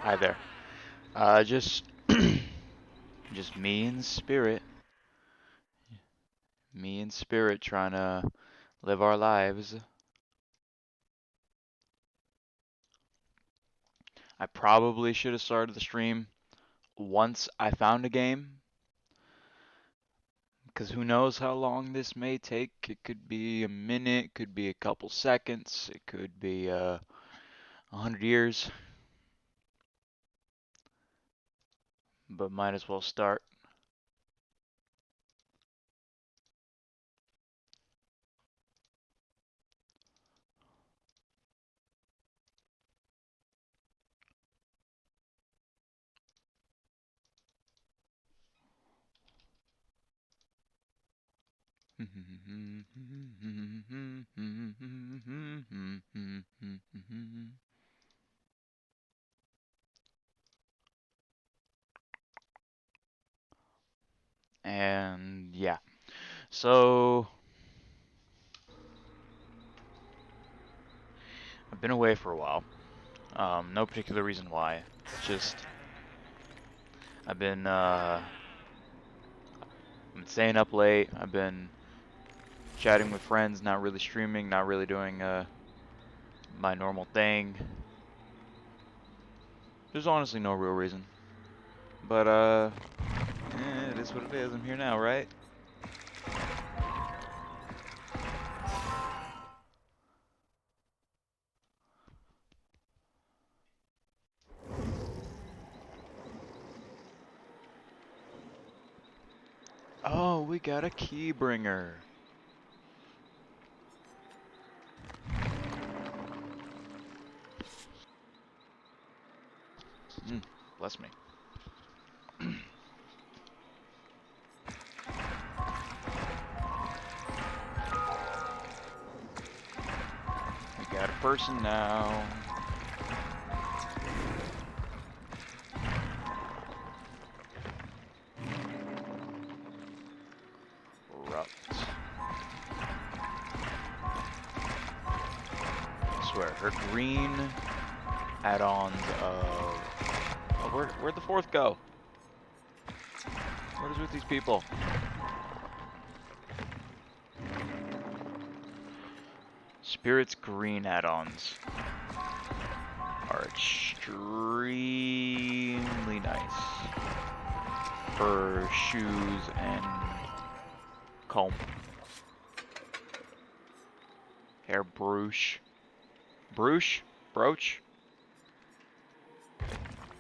Hi there. Just just me and Spirit trying to live our lives. I probably should have started the stream once I found a game, because who knows how long this may take. It could be a minute, could be a couple seconds, it could be 100 years, but might as well start. And yeah, so I've been away for a while. No particular reason why. Just I've been staying up late. I've been chatting with friends, not really streaming, not really doing my normal thing. There's honestly no real reason. But it is what it is. I'm here now, right? Oh, we got a key bringer. Bless me. We got a person now. Corrupt. I swear, her green add-ons of... Oh, where'd the fourth go? What is with these people? Spirit's green add-ons are extremely nice for shoes and comb. Hair brooch. Brooch?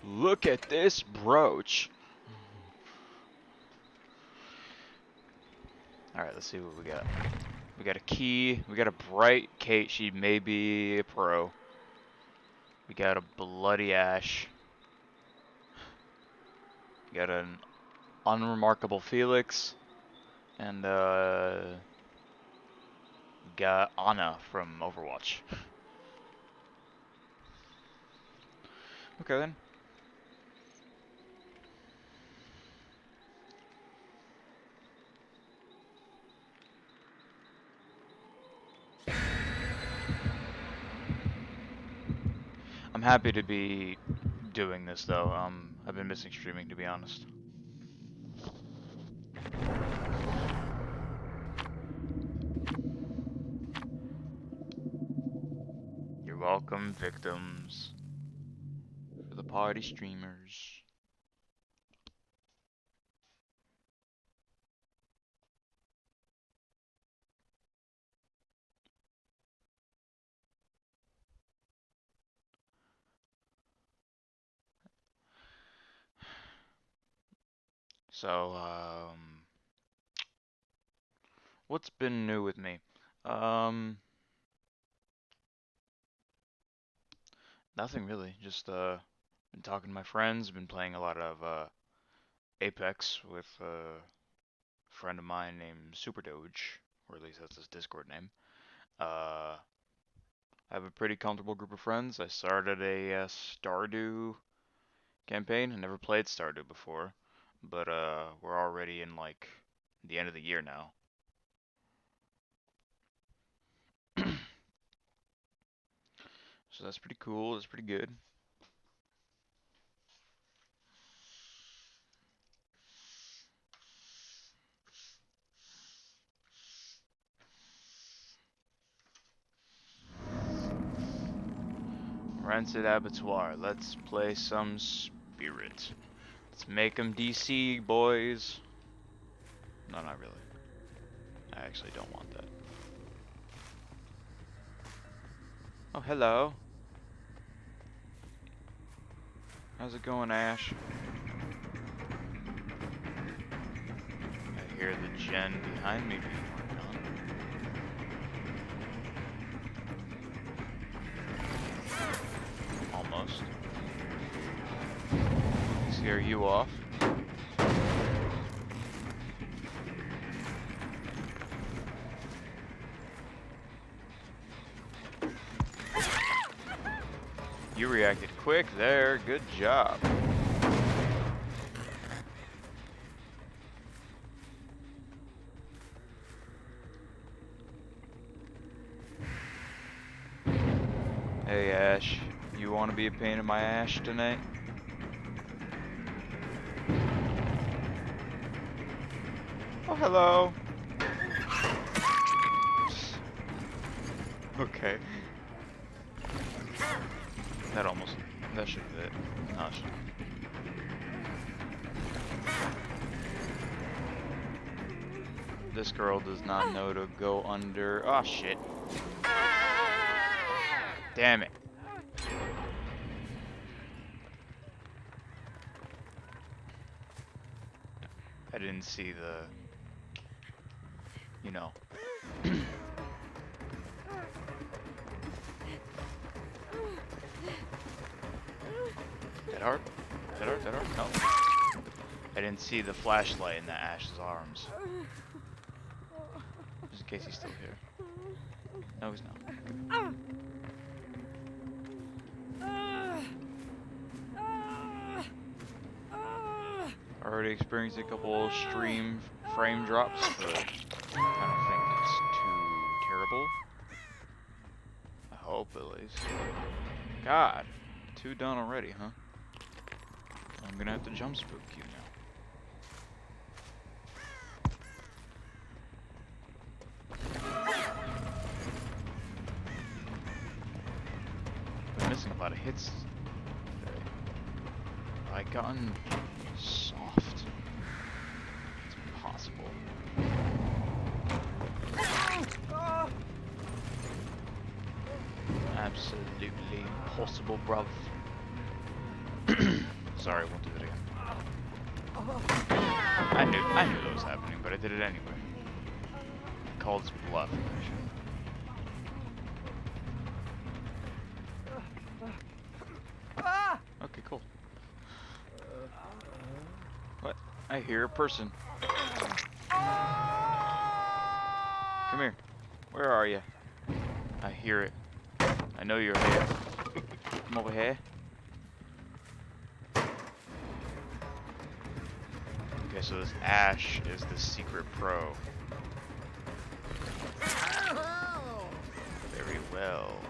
Look at this brooch! Alright, let's see what we got. We got a key. We got a bright Kate. She may be a pro. We got a bloody Ash. We got an unremarkable Felix. And got Anna from Overwatch. Okay then. I'm happy to be doing this though. I've been missing streaming, to be honest. You're welcome, victims. For the party streamers. So, what's been new with me? Um, Nothing really. Just been talking to my friends. Been playing a lot of Apex with a friend of mine named Super Doge, or at least that's his Discord name. I have a pretty comfortable group of friends. I started a Stardew campaign. I never played Stardew before, but we're already in like the end of the year now. So that's pretty cool. That's pretty good. Rancid Abattoir. Let's play some Spirit. Let's make them DC, boys. No, not really. I actually don't want that. Oh, hello. How's it going, Ash? I hear the gen behind me being worked on. Almost. Scare you off. You reacted quick there. Good job. Hey Ash, you want to be a pain in my ass tonight? Oh, hello. Okay. That should have hit. No, it shouldn't. This girl does not know to go under. Oh, shit. Damn it. I didn't see the, you know. Dead hard? Dead hard? Dead hard? No. I didn't see the flashlight in the Ash's arms. Just in case he's still here. No, he's not. Already experienced a couple stream frame drops, but I don't think it's too terrible. I hope, at least. God, 2 done already, huh? I'm gonna have to jump spook you now. Been missing a lot of hits today. Have I gotten soft? It's impossible. Absolutely impossible, bruv. Sorry, I won't do it again. I knew that was happening, but I did it anyway. I called his bluff, actually. Okay, cool. What? I hear a person. Come here. Where are you? I hear it. I know you're here. Come over here. Okay, so this Ash is the secret pro. Very well.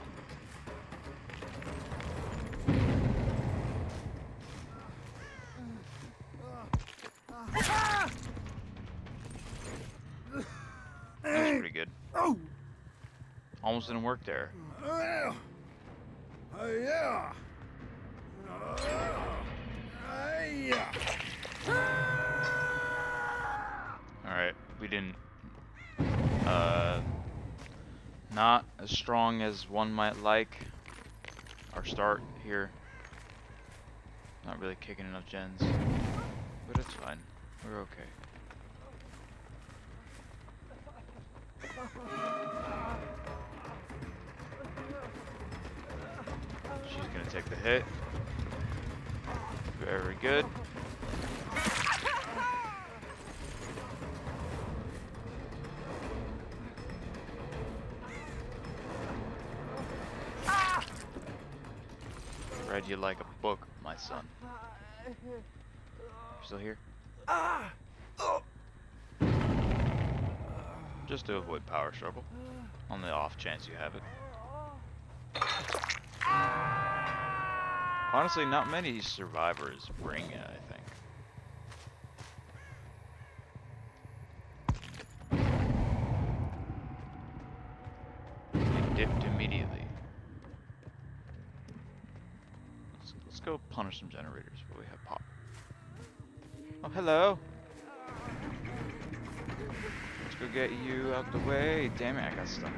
That was pretty good. Almost didn't work there. Alright, we didn't, not as strong as one might like. Our start here. Not really kicking enough gens. But it's fine. We're okay. She's gonna take the hit. Very good. Read you like a book, my son. Still here? Just to avoid power struggle. On the off chance you have it. Honestly, not many survivors bring it, I think. It dipped immediately. go punish some generators. What do we have? Pop. Oh, hello. Let's go get you out the way. Damn it, I got stuck.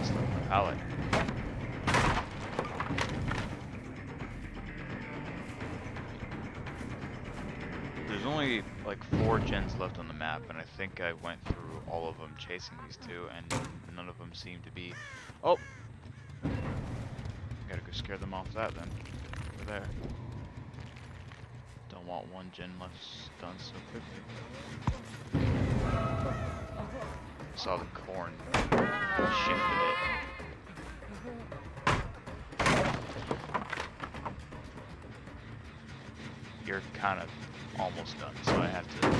Stuck in the pallet. There's only like 4 gens left on the map, and I think I went through all of them chasing these 2, and none of them seem to be... Oh! Gotta go scare them off that then. Over there. Don't want 1 gen left done so quickly. Saw the corn. Shifted it. You're kind of almost done, so I have to...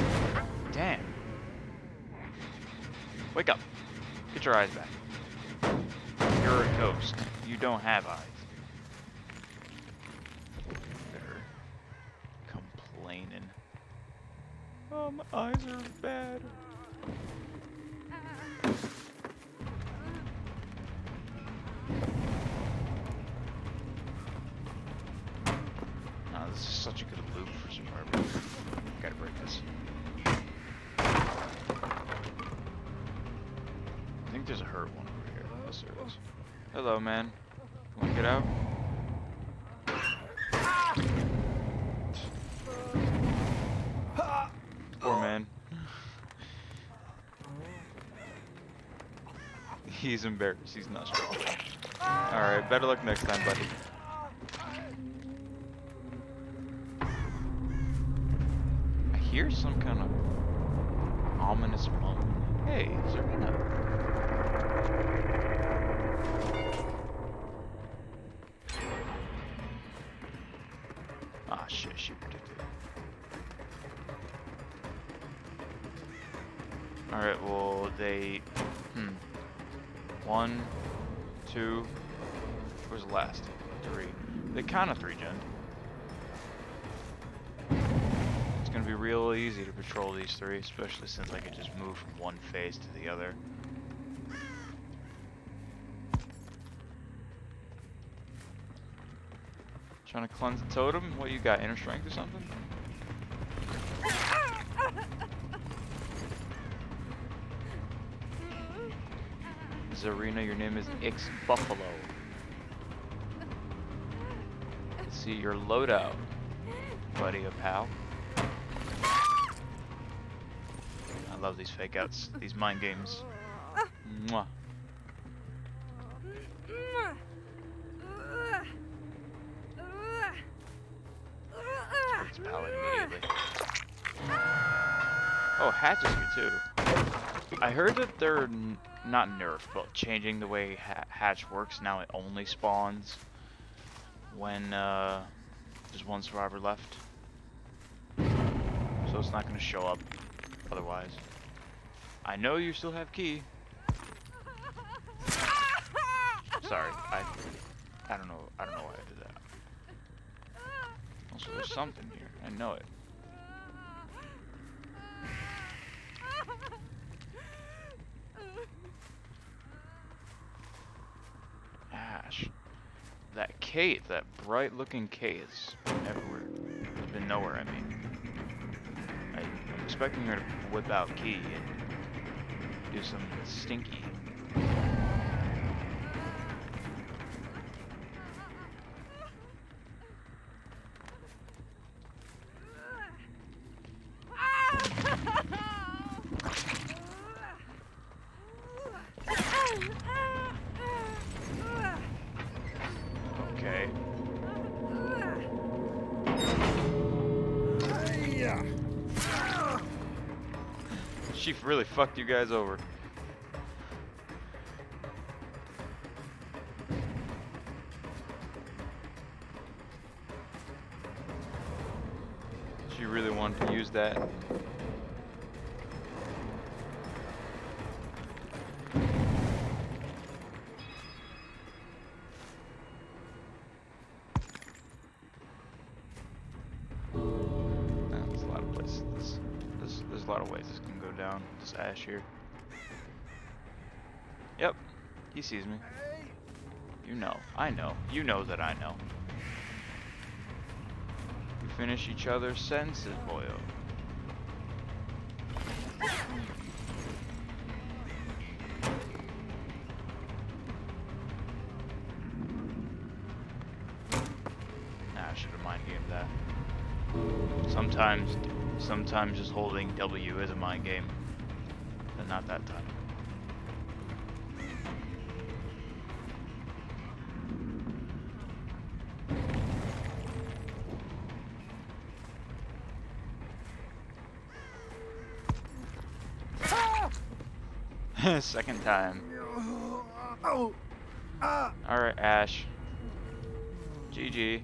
Damn! Wake up! Get your eyes back. You're a ghost. You don't have eyes. They're complaining. Oh, my eyes are bad. Oh, this is such a good loop for Survivor. Gotta break this. I think there's a hurt one over here. Yes, there is. Hello, man. You wanna get out? Poor man. He's embarrassed. He's not strong. Alright, better luck next time, buddy. I hear some kind of ominous moan. Hey, Zarina. Ah, shit, she predicted it. Alright, well, they... 1, 2... Where's the last? 3. They kind of 3-gen. It's gonna be real easy to patrol these 3, especially since I can just move from one phase to the other. Trying to cleanse the totem? What you got, inner strength or something? Zarina, your name is X Buffalo. Let's see your loadout, buddy, a pal. I love these fake outs, these mind games. Mwah. It's pallet immediately. Oh, Hatch is here too. I heard that they're not nerfed, but changing the way Hatch works. Now it only spawns when there's 1 survivor left. So it's not going to show up otherwise. I know you still have key. Sorry, I don't know why I did that. Also, there's something here. I know it. Ash. That Kate, that bright looking Kate has been everywhere. It's been nowhere, I mean. I'm expecting her to whip out Key and do some stinky. Okay. She really fucked you guys over. She really wanted to use that. There's a lot of places. There's a lot of ways this can go down. This Ash here. Yep, he sees me. You know, I know. You know that I know. finish each other's sentences, boyo. Nah, I should have mind gamed that. Sometimes just holding W is a mind game, but not that time. Second time. Alright, Ash. GG.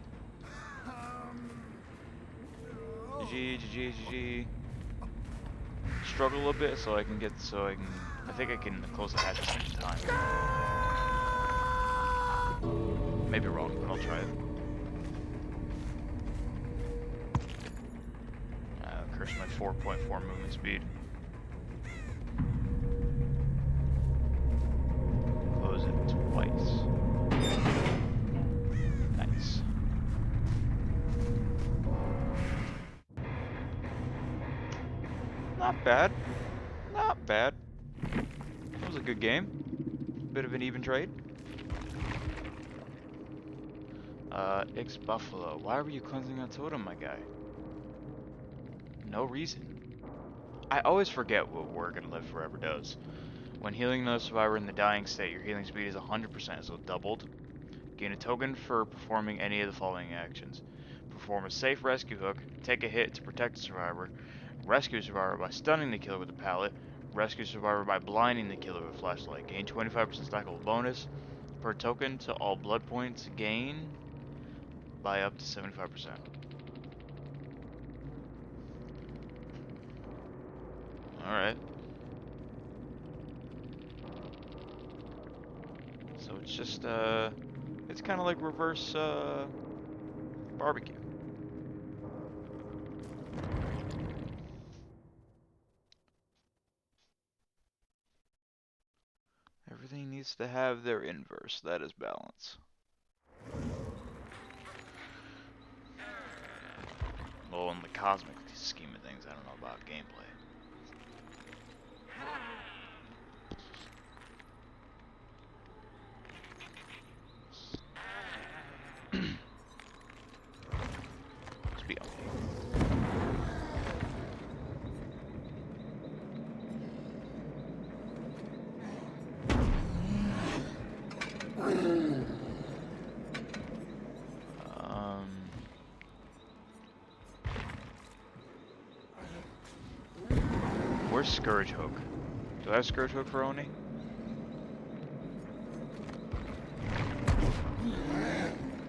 GG. Struggle a bit so I think I can close the hatch at the same time. Maybe wrong, but I'll try it. Curse my 4.4 movement speed. Close it twice. Nice. Not bad. Not bad. That was a good game. Bit of an even trade. Ix Buffalo. Why were you cleansing that totem, my guy? No reason. I always forget what We're Gonna Live Forever does. When healing another survivor in the dying state, your healing speed is 100%, so doubled. Gain a token for performing any of the following actions. Perform a safe rescue hook, take a hit to protect the survivor, rescue the survivor by stunning the killer with a pallet, rescue the survivor by blinding the killer with a flashlight. Gain 25% stackable bonus per token to all blood points gain by up to 75%. Alright. So it's just, it's kind of like reverse, barbecue. Everything needs to have their inverse. That is balance. Well, in the cosmic scheme of things, I don't know about gameplay. Let's be okay. Where's Scourge Hook? Do I have Scourge Hook for Oni?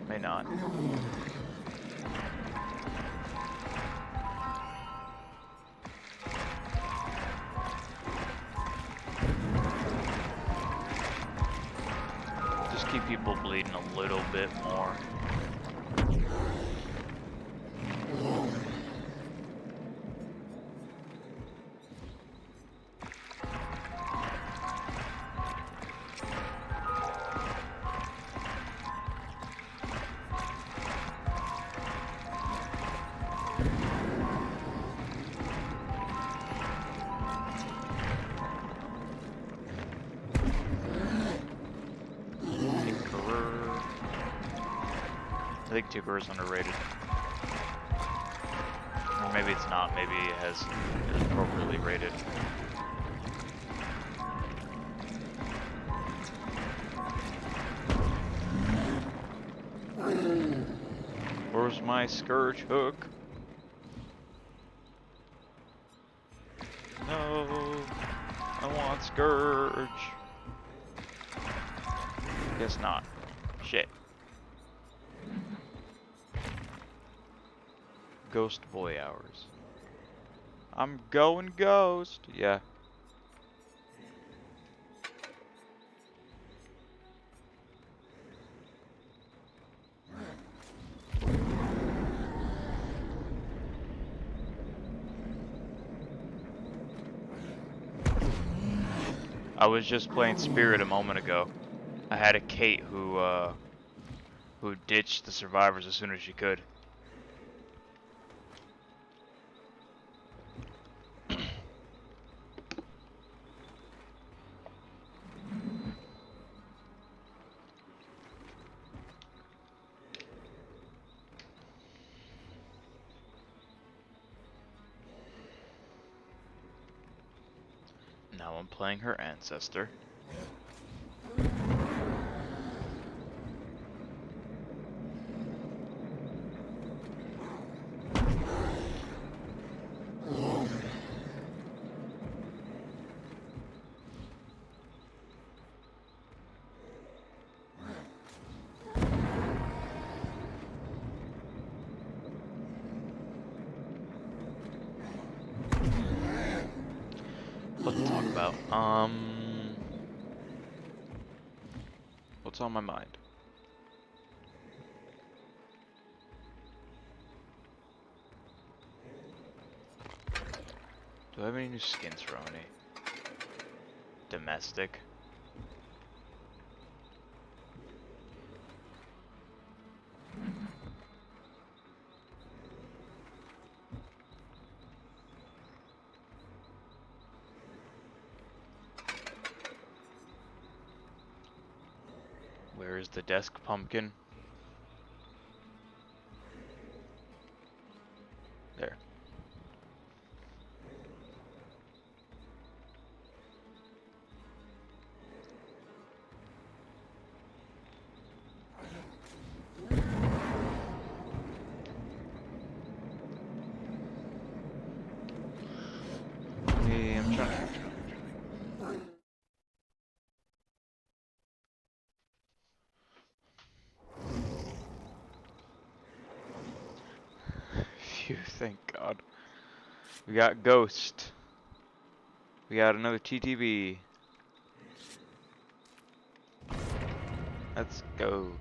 May not. Just keep people bleeding a little bit more. I think Tinkerer is underrated. Or maybe it's not, maybe it is appropriately rated. Where's my Scourge Hook? No, I want Scourge. Guess not. Shit. Ghost Boy hours. I'm going ghost. Yeah. I was just playing Spirit a moment ago. I had a Kate who ditched the survivors as soon as she could. Now I'm playing her ancestor. What to talk about? What's on my mind? Do I have any new skins for Oni? Domestic. Where is the desk pumpkin? There. Hey, I'm trying. Phew, thank God. We got Ghost. We got another TTV. Let's go.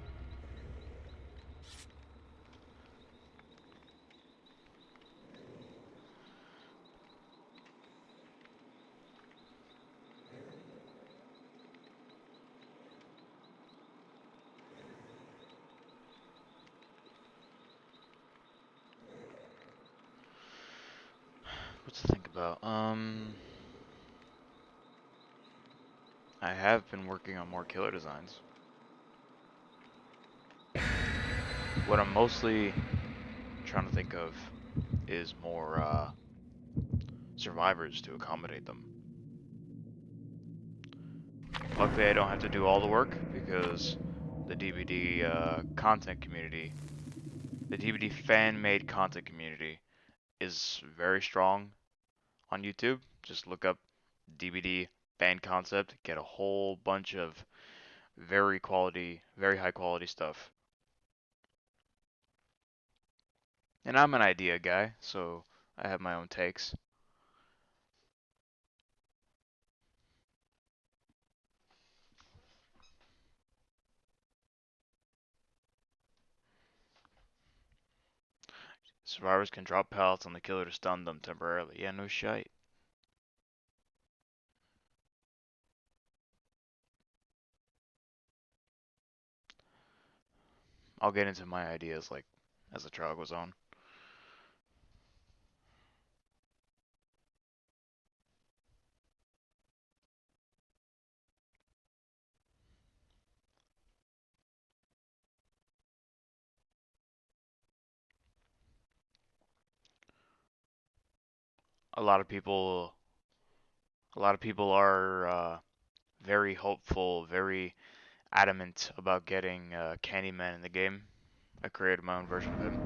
What to think about? I have been working on more killer designs. What I'm mostly trying to think of is more survivors to accommodate them. Luckily, I don't have to do all the work because the DVD content community, the DVD fan-made content community, is very strong on YouTube. Just look up DVD fan concept, get a whole bunch of very high quality stuff. And I'm an idea guy, so I have my own takes. Survivors can drop pellets on the killer to stun them temporarily. Yeah, no shite. I'll get into my ideas like as the trial goes on. A lot of people, a lot of people are very hopeful, very adamant about getting Candyman in the game. I created my own version of him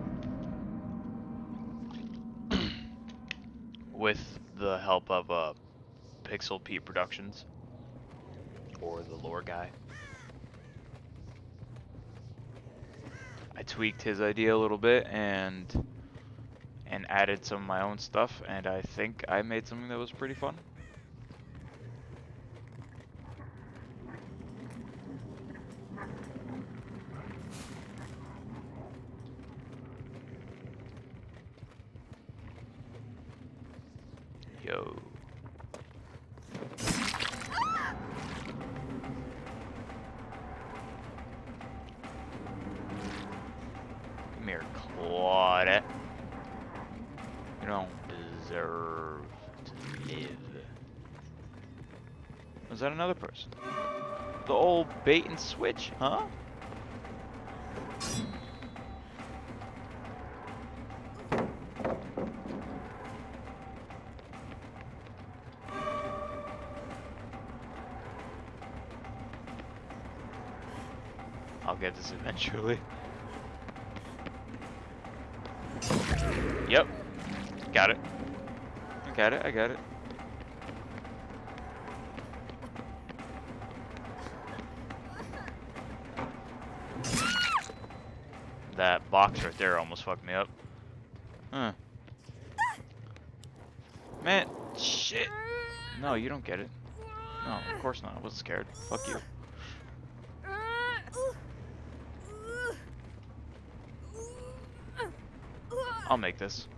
with the help of Pixel Pete Productions or the lore guy. I tweaked his idea a little bit and added some of my own stuff, and I think I made something that was pretty fun. Yo. Come here, Claudette. You don't deserve to live. Was that another person? The old bait and switch, huh? I'll get this eventually. Yep. Got it. I got it, I got it. That box right there almost fucked me up. Huh. Man, shit. No, you don't get it. No, of course not. I wasn't scared. Fuck you. I'll make this.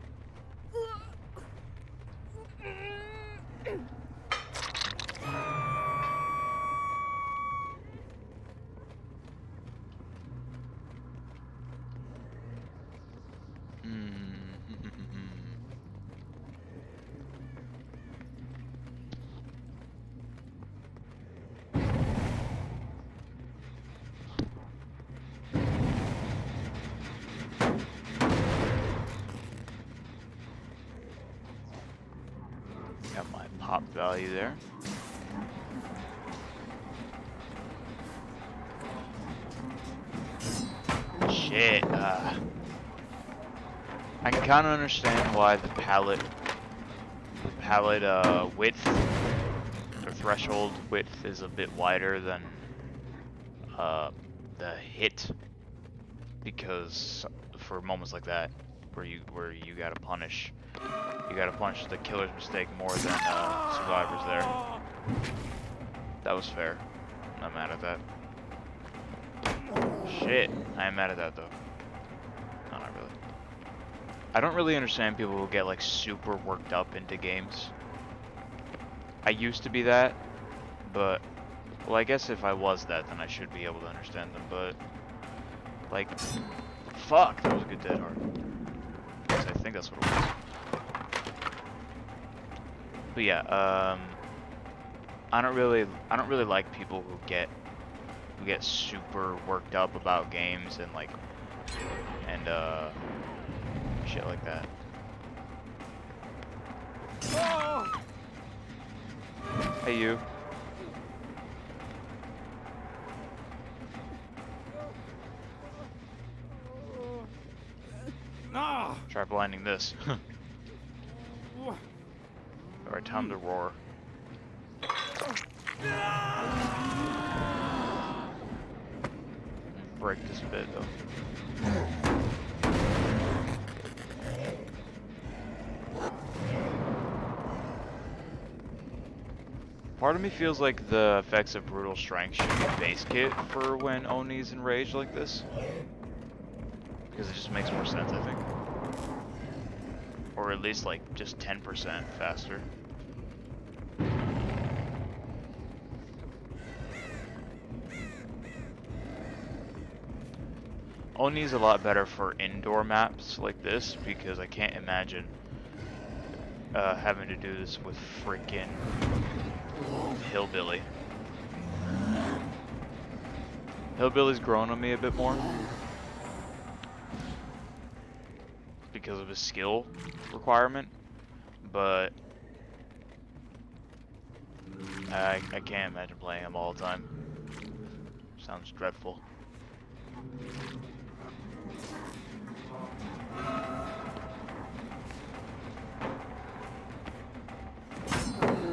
Got my pop value there. Shit. I can kind of understand why the palette width or threshold width is a bit wider than the hit, because for moments like that where you gotta punish the killer's mistake more than survivors there. That was fair. I'm not mad at that. Shit, I am mad at that though. No, not really. I don't really understand people who get like super worked up into games. I used to be that, but well, I guess if I was that, then I should be able to understand them. But like, fuck, that was a good dead hard. I think that's what it was. But yeah, I don't really like people who get super worked up about games and like shit like that. Hey you. Try blinding this. Alright, time to roar. Break this a bit though. Part of me feels like the effects of Brutal Strength should be base kit for when Oni's enraged like this. Because it just makes more sense, I think. Or at least like just 10% faster. Oni's a lot better for indoor maps like this because I can't imagine having to do this with freaking Hillbilly. Hillbilly's grown on me a bit more because of his skill requirement, but I can't imagine playing him all the time. Sounds dreadful.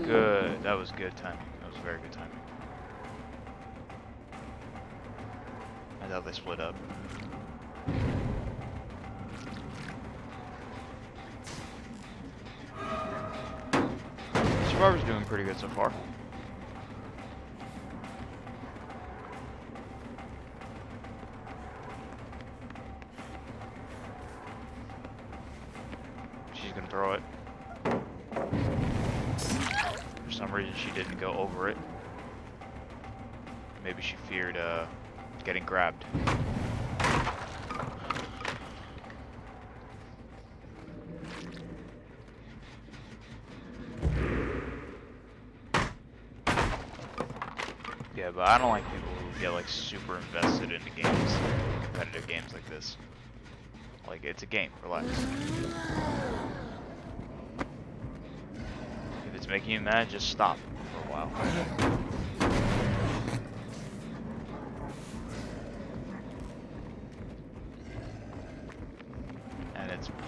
Good. That was good timing. That was very good timing. I thought they split up. Survivor's doing pretty good so far. She's gonna throw it. For some reason she didn't go over it. Maybe she feared getting grabbed. Yeah, but I don't like people who get like super invested into games, competitive games like this. Like, it's a game, relax. If it's making you mad, just stop for a while.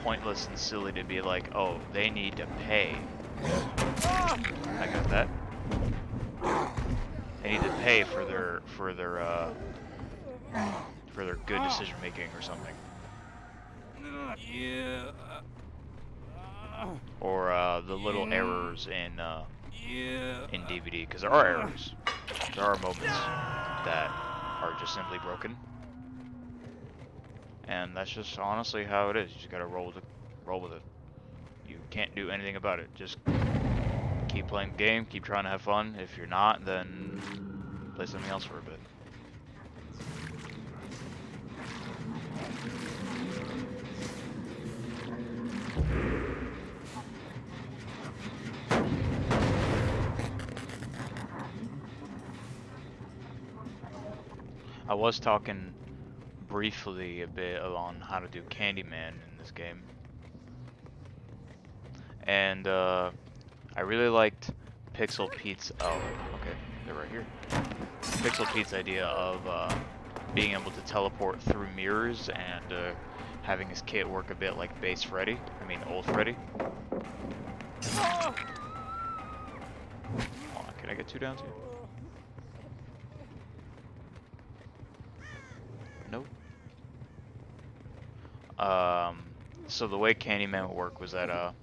pointless and silly to be like, oh, they need to pay. I got that. They need to pay for their good decision making or something. Or the little errors in DVD, because there are errors. There are moments that are just simply broken, and that's just honestly how it is. You just gotta roll with it. You can't do anything about it. Just keep playing the game, keep trying to have fun. If you're not, then play something else for a bit. I was talking briefly a bit on how to do Candyman in this game, and I really liked Pixel Pete's. Oh, okay, they're right here. Pixel Pete's idea of being able to teleport through mirrors and having his kit work a bit like base Freddy. I mean, old Freddy. Hold on, can I get 2 downs here? Nope. So the way Candyman would work was that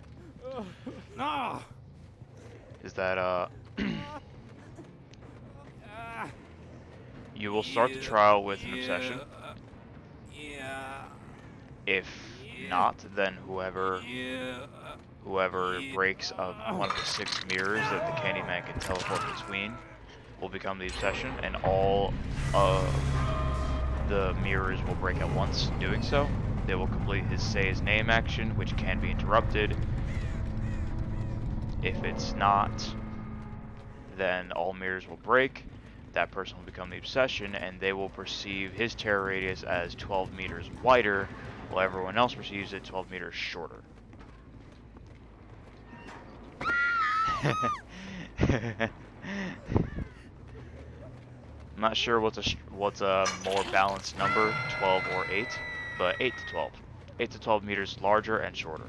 you will start the trial with an obsession. If not, then whoever breaks one of the 6 mirrors that the Candyman can teleport between will become the obsession, and all the mirrors will break at once. Doing so, they will complete his say his name action, which can be interrupted. If it's not, then all mirrors will break. That person will become the obsession, and they will perceive his terror radius as 12 meters wider, while everyone else perceives it 12 meters shorter. I'm not sure what's a more balanced number, 12 or 8, but 8 to 12. 8 to 12 meters larger and shorter.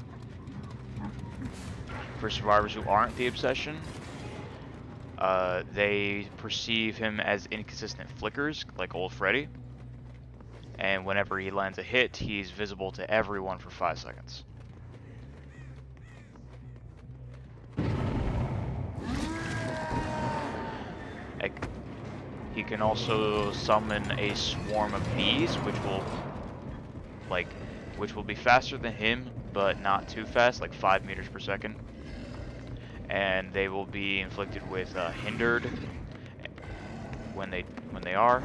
For survivors who aren't the obsession, they perceive him as inconsistent flickers, like old Freddy. And whenever he lands a hit, he's visible to everyone for 5 seconds. He can also summon a swarm of bees, which will be faster than him, but not too fast, like 5 meters per second. And they will be inflicted with hindered when they are.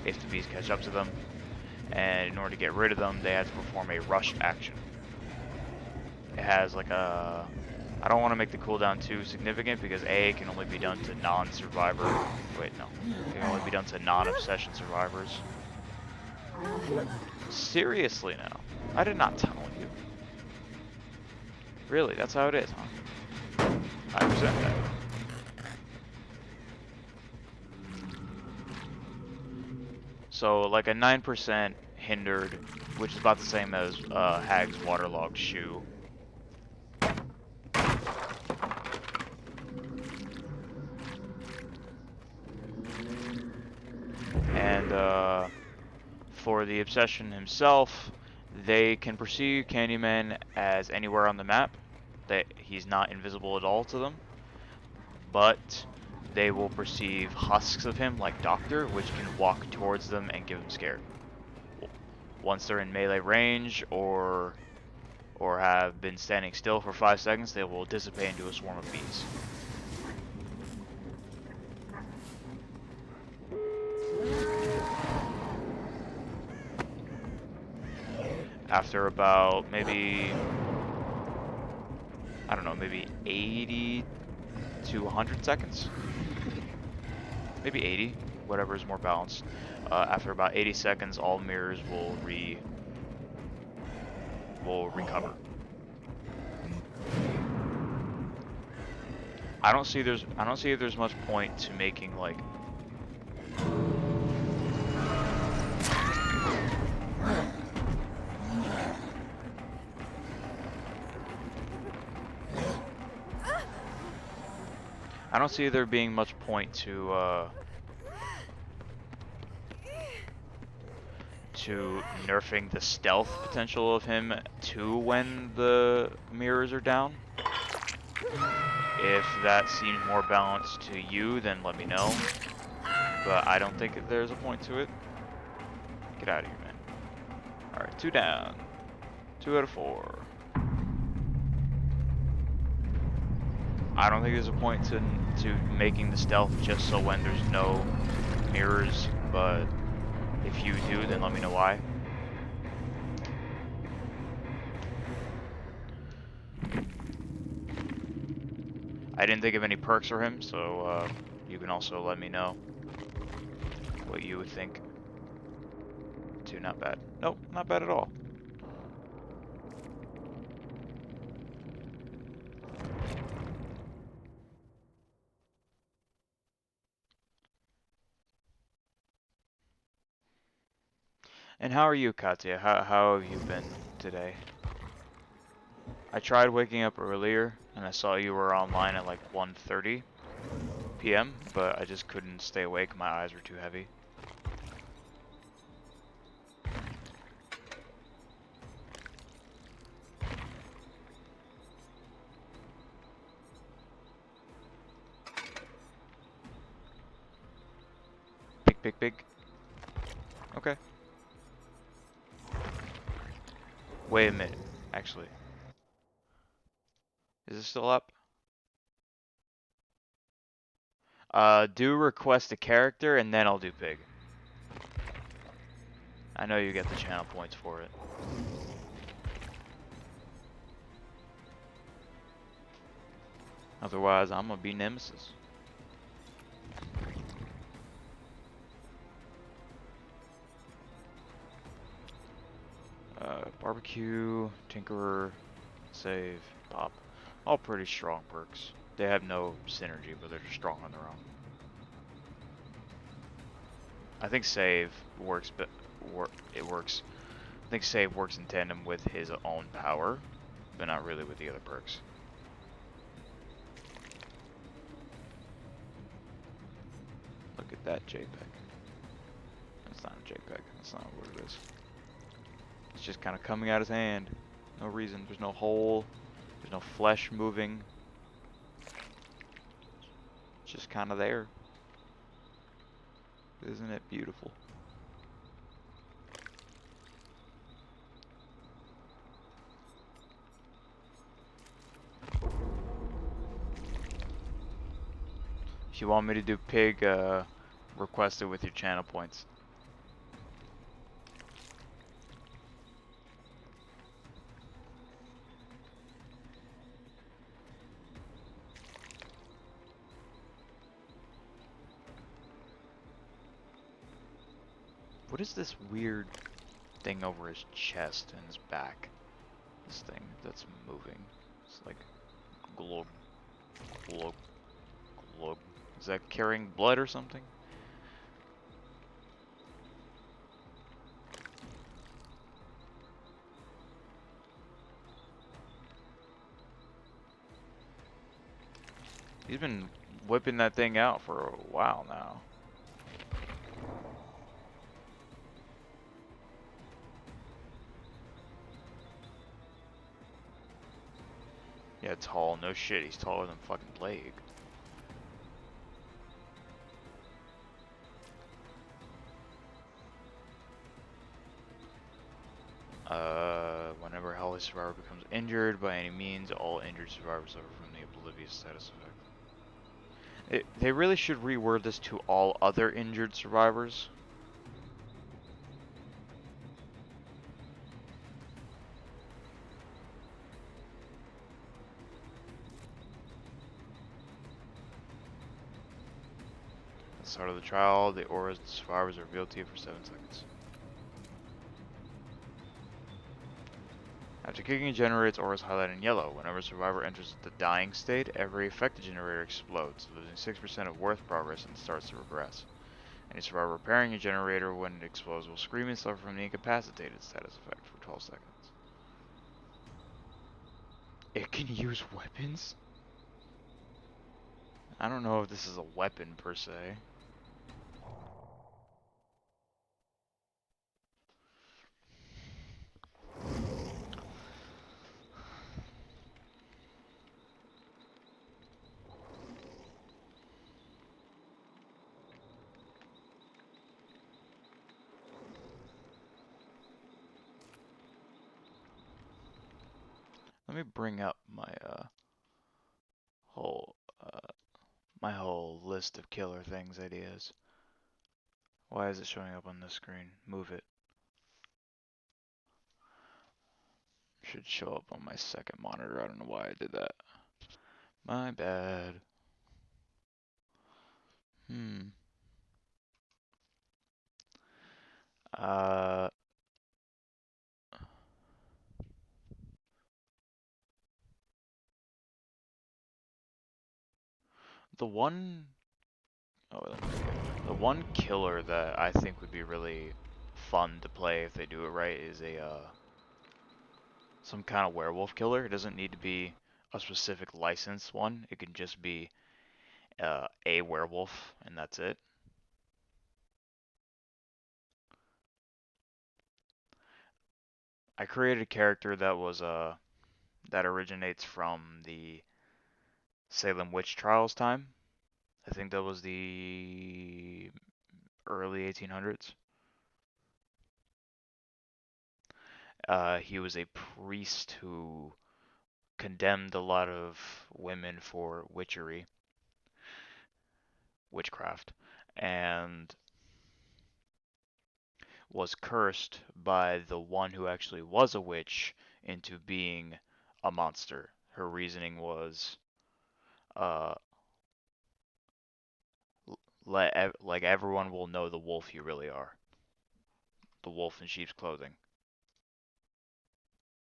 If the bees catch up to them, and in order to get rid of them, they have to perform a rushed action. It has like a... I don't want to make the cooldown too significant because A, it can only be done to non-survivor... Wait, no. It can only be done to non-obsession survivors. Seriously now? I did not tell you. Really? That's how it is, huh? I resent that. So, like a 9% hindered, which is about the same as Hag's waterlogged shoe. And for the obsession himself, they can perceive Candyman as anywhere on the map. That he's not invisible at all to them, but they will perceive husks of him like Doctor, which can walk towards them and give them scared. Once they're in melee range or have been standing still for 5 seconds, they will dissipate into a swarm of bees. After about maybe, I don't know, maybe 80 to 100 seconds. Maybe 80, whatever is more balanced. After about 80 seconds, all mirrors will recover. I don't see there's much point to making like I don't see there being much point to nerfing the stealth potential of him to when the mirrors are down. If that seems more balanced to you, then let me know. But I don't think there's a point to it. Get out of here, man. Alright, 2 down. 2 out of 4. I don't think there's a point to making the stealth just so when there's no mirrors, but if you do, then let me know why. I didn't think of any perks for him, so you can also let me know what you would think. 2, not bad. Nope, not bad at all. And how are you, Katya? How have you been today? I tried waking up earlier, and I saw you were online at like 1:30 p.m., but I just couldn't stay awake. My eyes were too heavy. Big. Okay. Wait a minute, actually. Is it still up? Do request a character, and then I'll do pig. I know you get the channel points for it. Otherwise, I'm gonna be Nemesis. Barbecue, Tinkerer, Save, Pop. All pretty strong perks. They have no synergy, but they're just strong on their own. I think Save works, but it works. I think Save works in tandem with his own power, but not really with the other perks. Look at that JPEG. That's not a JPEG. That's not what it is. It's just kind of coming out his hand. No reason. There's no hole. There's no flesh moving. It's just kind of there. Isn't it beautiful? If you want me to do pig, request it with your channel points. What is this weird thing over his chest and his back? This thing that's moving. It's like glug, glug, glug. Is that carrying blood or something? He's been whipping that thing out for a while now. Yeah, tall. No shit. He's taller than fucking Plague. Whenever a Hellish survivor becomes injured by any means, all injured survivors suffer from the oblivious status effect. They really should reword this to all other injured survivors. At the start of the trial, the auras of the survivors are revealed to you for 7 seconds. After kicking a generator, its aura is highlighted in yellow. Whenever a survivor enters the dying state, every affected generator explodes, losing 6% of worth progress and starts to regress. Any survivor repairing a generator when it explodes will scream and suffer from the incapacitated status effect for 12 seconds. It can use weapons? I don't know if this is a weapon per se. Let me bring up whole my whole list of killer things ideas. Why is it showing up on this screen? Move it. Should show up on my second monitor. I don't know why I did that. My bad. Uh, the one, oh, the one killer that I think would be really fun to play if they do it right is some kind of werewolf killer. It doesn't need to be a specific licensed one. It can just be a werewolf, and that's it. I created a character that was that originates from the Salem witch trials time. I think that was the early 1800s. He was a priest who condemned a lot of women for witchcraft, and was cursed by the one who actually was a witch into being a monster. Her reasoning was, uh, like everyone will know the wolf you really are, the wolf in sheep's clothing.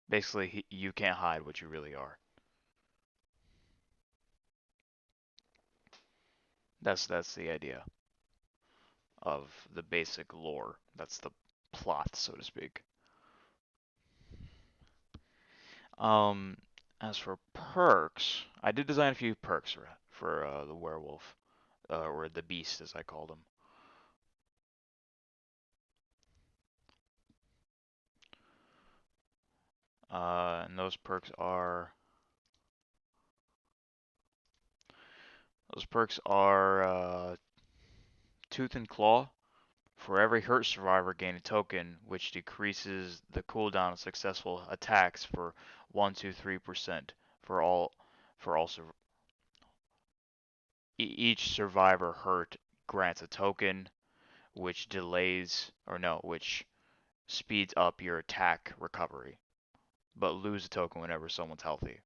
Basically, you can't hide what you really are. That's the idea of the basic lore. That's the plot, so to speak. As for perks, I did design a few perks for the werewolf, or the beast as I called him. And those perks are Tooth and Claw. For every hurt survivor, gain a token, which decreases the cooldown of successful attacks for 1 to 3% for all each survivor hurt grants a token, which which speeds up your attack recovery, but lose a token whenever someone's healthy.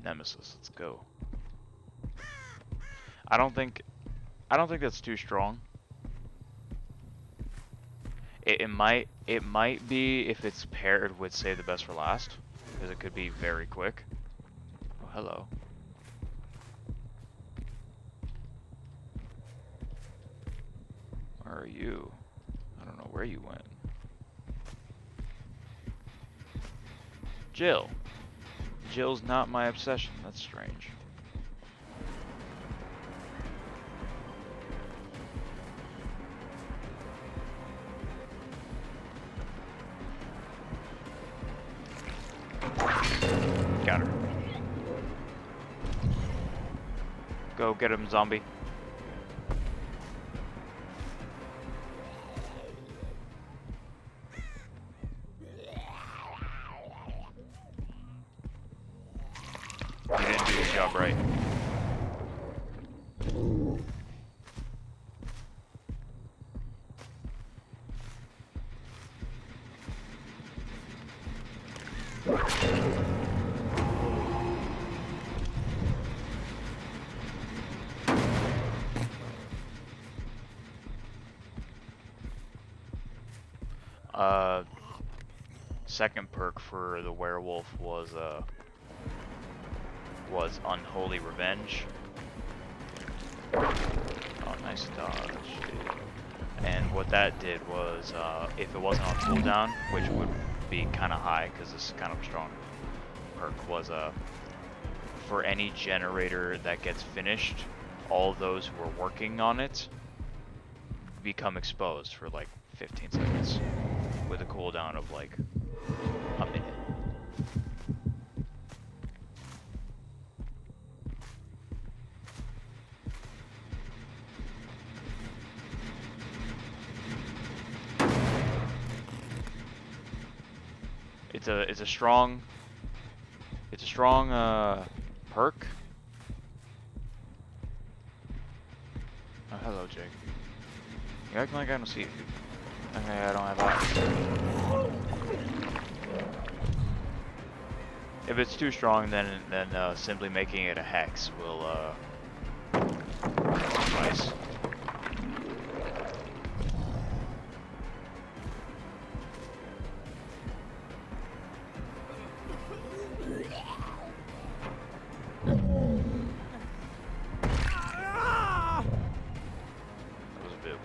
Nemesis, let's go. I don't think that's too strong. It might be if it's paired with Save the Best for Last, because it could be very quick. Oh, hello. Where are you? I don't know where you went. Jill. Jill's not my obsession. That's strange. Got her. Go get him, zombie. You didn't do your job right. Second perk for the werewolf was Unholy Revenge. Oh, nice dodge, dude. And what that did was, if it wasn't on cooldown, which would be kind of high because this is kind of a strong perk, was for any generator that gets finished, all those who are working on it become exposed for like 15 seconds with a cooldown of like a minute. It's a strong perk. Oh, hello, Jake. You acting like I don't see you. Okay, I don't have eyes. If it's too strong, then simply making it a hex will suffice.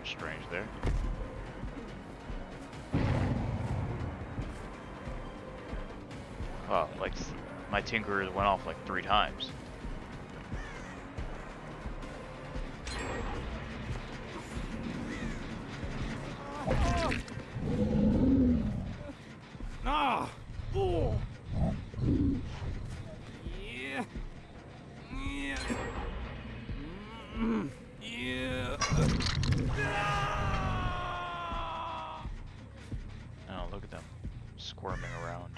Strange there. Wow, like my tinkerers went off like 3 times. Ah! Oh! Yeah. Yeah. Yeah. Oh, look at them squirming around.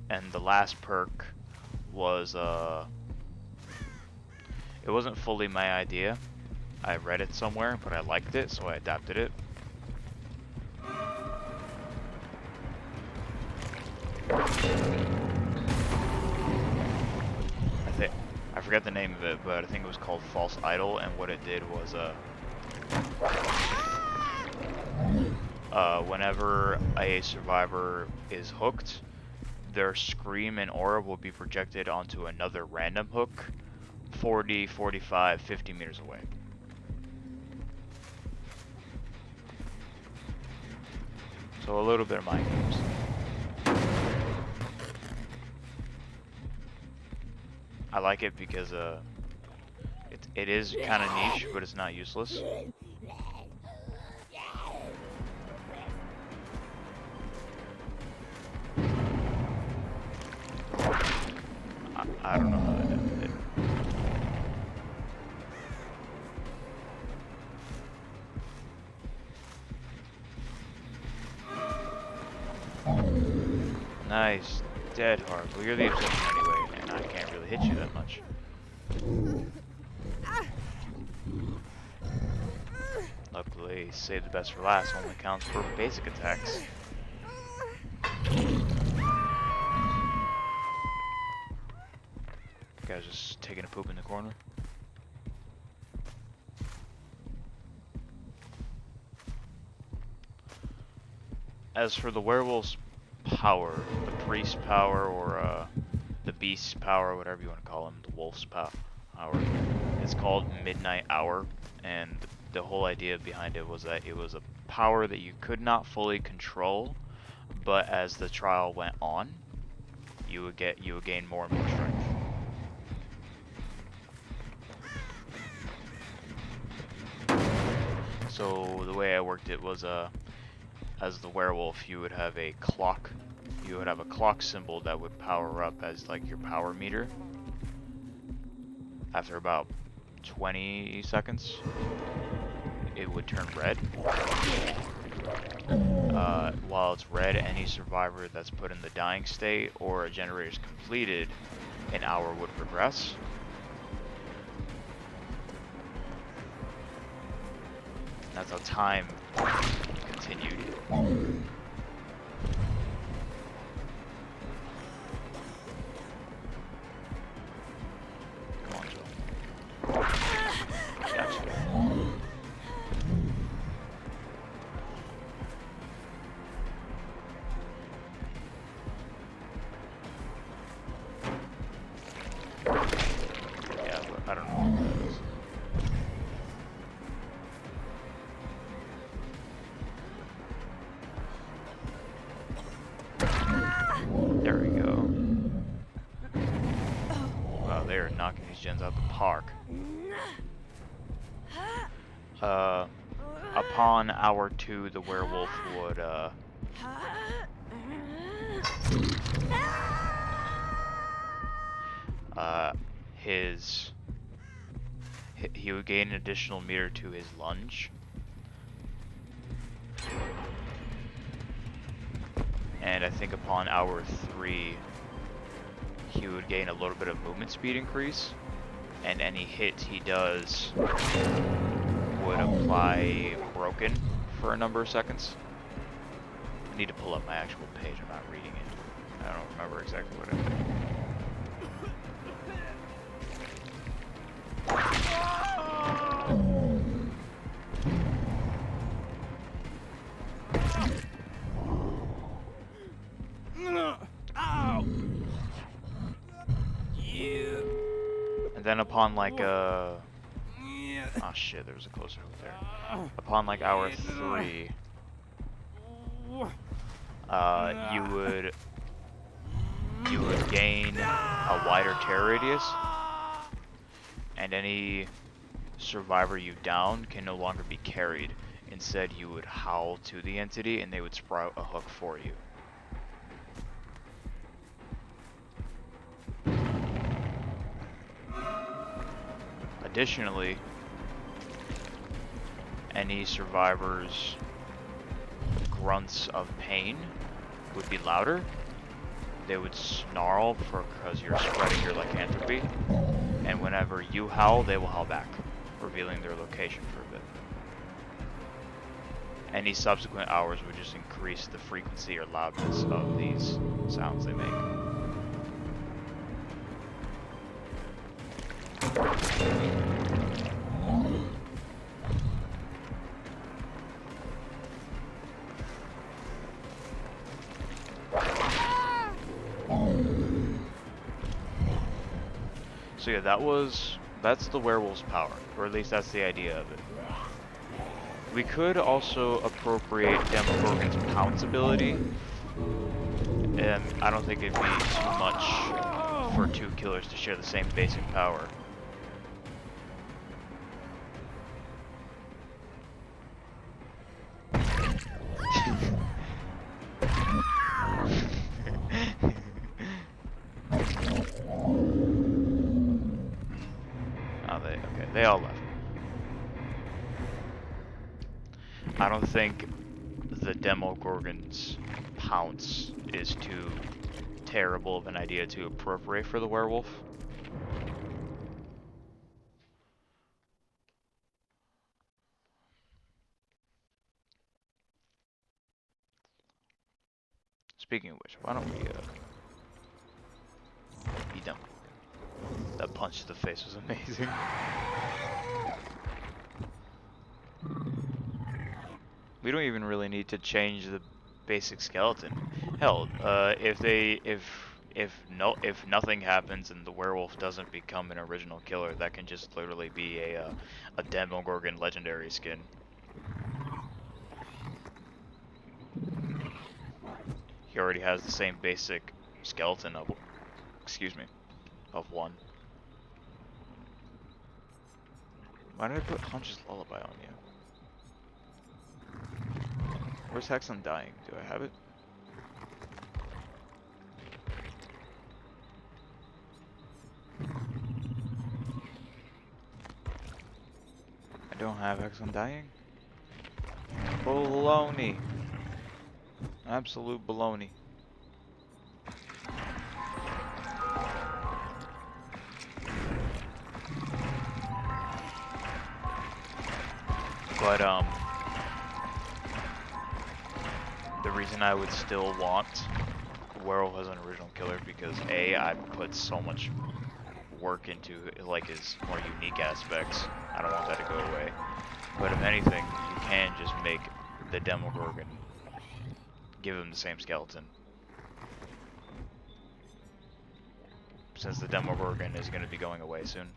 And the last perk was it wasn't fully my idea. I read it somewhere, but I liked it, so I adapted it. I forget the name of it, but I think it was called False Idol, and what it did was whenever a survivor is hooked, their scream and aura will be projected onto another random hook 40, 45, 50 meters away. So a little bit of mind games. I like it because it is kind of niche, but it's not useless. I don't know how to do it. Nice. Dead hard. Well, you're the obsession anyway, and I can't really hit you that much. Luckily, save the best for last only counts for basic attacks. Guy's just taking a poop in the corner. As for the werewolf's power, the priest's power, or the beast's power, whatever you want to call him, the wolf's power, it's called Midnight Hour, and the whole idea behind it was that it was a power that you could not fully control, but as the trial went on, you would gain more and more strength. So the way I worked it was as the werewolf, you would have a clock. You would have a clock symbol that would power up as like your power meter. After about 20 seconds, it would turn red. While it's red, any survivor that's put in the dying state or a generator is completed, an hour would progress. That's how time continued. Come on, Joe. Gotcha. Yeah, but I don't know what that is. pathogens at the park. Upon hour 2, the werewolf would, he would gain an additional meter to his lunge. And I think upon hour 3, he would gain a little bit of movement speed increase. And any hit he does would apply broken for a number of seconds. I need to pull up my actual page, I'm not reading it. I don't remember exactly what I did. Ow! Yeah. And then upon like oh shit, there was a closer hook there. Upon like hour 3, you would gain a wider tear radius, and any survivor you down can no longer be carried. Instead, you would howl to the entity, and they would sprout a hook for you. Additionally, any survivor's grunts of pain would be louder. They would snarl because you're spreading your lycanthropy, and whenever you howl, they will howl back, revealing their location for a bit. Any subsequent hours would just increase the frequency or loudness of these sounds they make. So yeah, that's the werewolf's power, or at least that's the idea of it. We could also appropriate Demogorgon's pounce ability, and I don't think it'd be too much for 2 killers to share the same basic power. Okay, they all left. I don't think the Demogorgon's pounce is too terrible of an idea to appropriate for the werewolf. Speaking of which, why don't we be done? That punch to the face was amazing. We don't even really need to change the basic skeleton. Hell, if nothing happens and the werewolf doesn't become an original killer, that can just literally be a Demogorgon legendary skin. He already has the same basic skeleton of, of 1. Why did I put Hunch's Lullaby on you? Where's Hex Undying? Do I have it? I don't have Hex Undying? Baloney. Absolute baloney. But, the reason I would still want Werewolf as an original killer because A, I put so much work into like his more unique aspects. I don't want that to go away. But if anything, you can just make the Demogorgon, give him the same skeleton. Since the Demogorgon is going to be going away soon.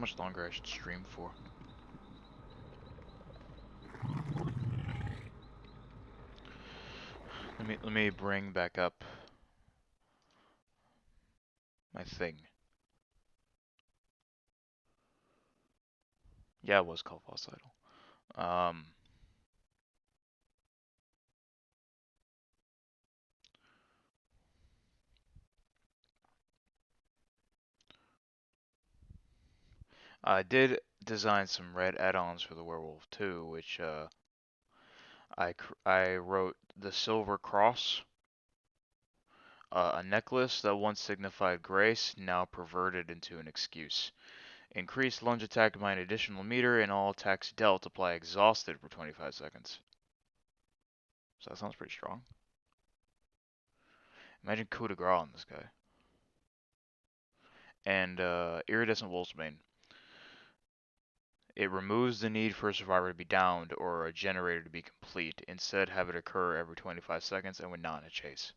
much longer I should stream for. Let me bring back up my thing. Yeah, it was called False Idol. I did design some red add-ons for the Werewolf too, which I wrote the Silver Cross, a necklace that once signified grace, now perverted into an excuse. Increased lunge attack by an additional meter, and all attacks dealt apply exhausted for 25 seconds. So that sounds pretty strong. Imagine coup de grace on this guy. And Iridescent Wolfsbane. It removes the need for a survivor to be downed or a generator to be complete. Instead, have it occur every 25 seconds and when not in a chase.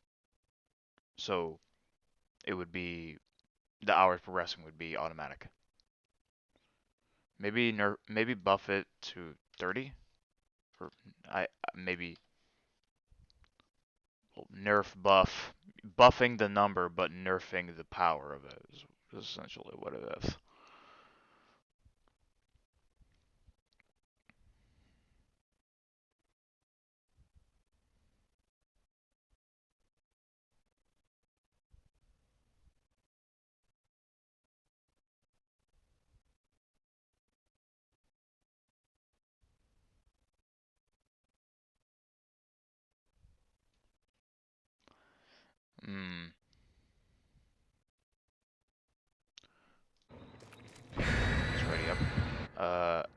So it would be the hours progressing would be automatic. Maybe buff it to 30, or maybe buffing the number but nerfing the power of it is essentially what it is. Hmm. It's ready up.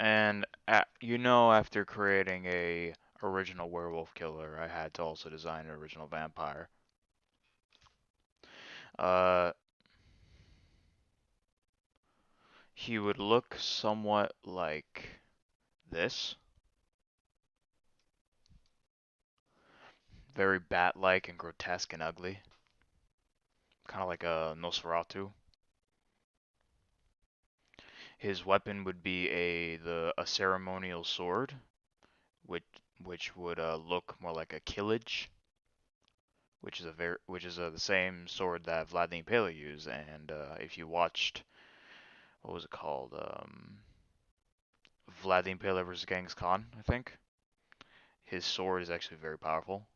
And after creating a original werewolf killer, I had to also design an original vampire. Uh, he would look somewhat like this. Very bat-like and grotesque and ugly. Kind of like a Nosferatu. His weapon would be a ceremonial sword, which would look more like a killage, which is the same sword that Vlad the Impaler used. And if you watched, what was it called? Vlad the Impaler versus Genghis Khan, I think. His sword is actually very powerful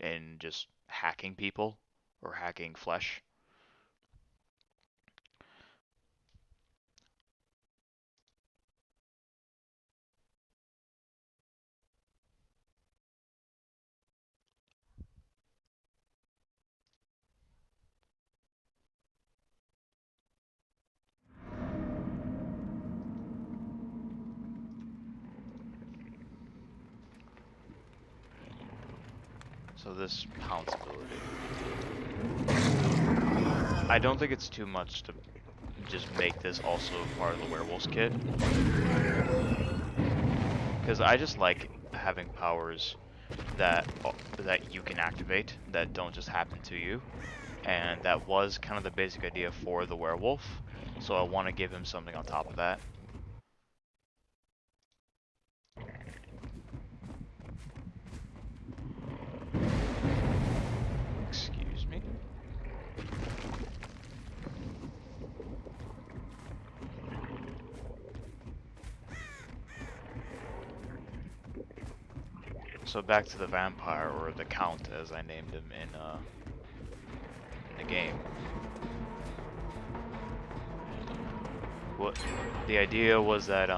in just hacking people or hacking flesh. So this pounce ability. I don't think it's too much to just make this also part of the werewolf's kit. Because I just like having powers that you can activate that don't just happen to you. And that was kind of the basic idea for the werewolf. So I want to give him something on top of that. Excuse me. So back to the vampire, or the count as I named him in the game. What the idea was that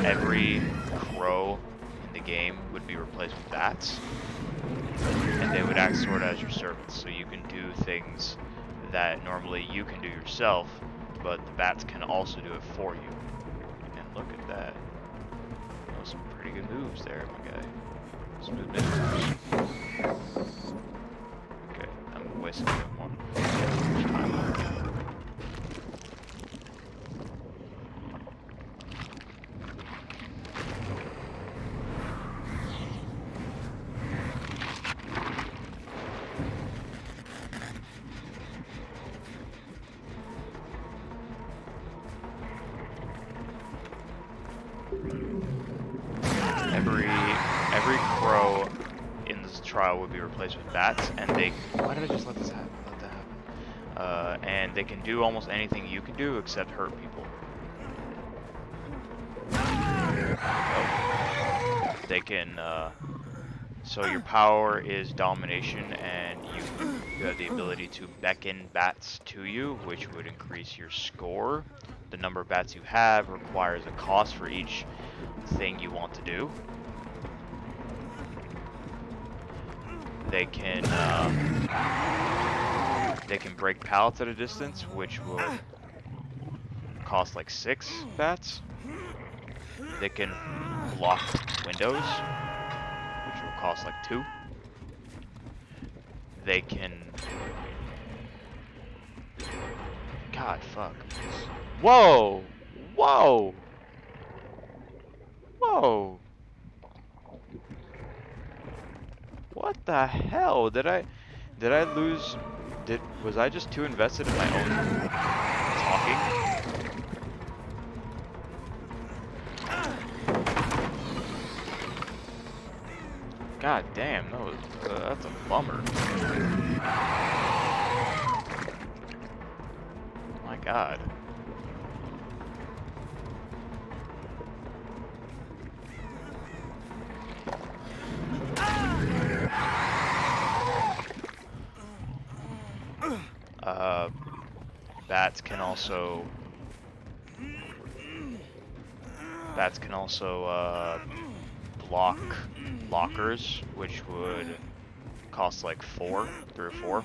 every crow in the game would be replaced with bats, and they would act sort of as your servants. So you can do things that normally you can do yourself, but the bats can also do it for you. And look at that. Those some pretty good moves there, my guy. Smooth moves. Okay, I'm wasting a bit more. would be replaced with bats, and they. Why did I just let this happen? Let that happen. And they can do almost anything you can do except hurt people. Oh. They can. So your power is domination, and you have the ability to beckon bats to you, which would increase your score. The number of bats you have requires a cost for each thing you want to do. They can break pallets at a distance, which would cost like 6 bats. They can block windows, which will cost like 2. They can... God, fuck. Whoa! Whoa! Whoa! What the hell? Did I lose... Was I just too invested in my own talking? God damn, that's a bummer. My God. Bats can also block lockers, which would cost like 3 or 4.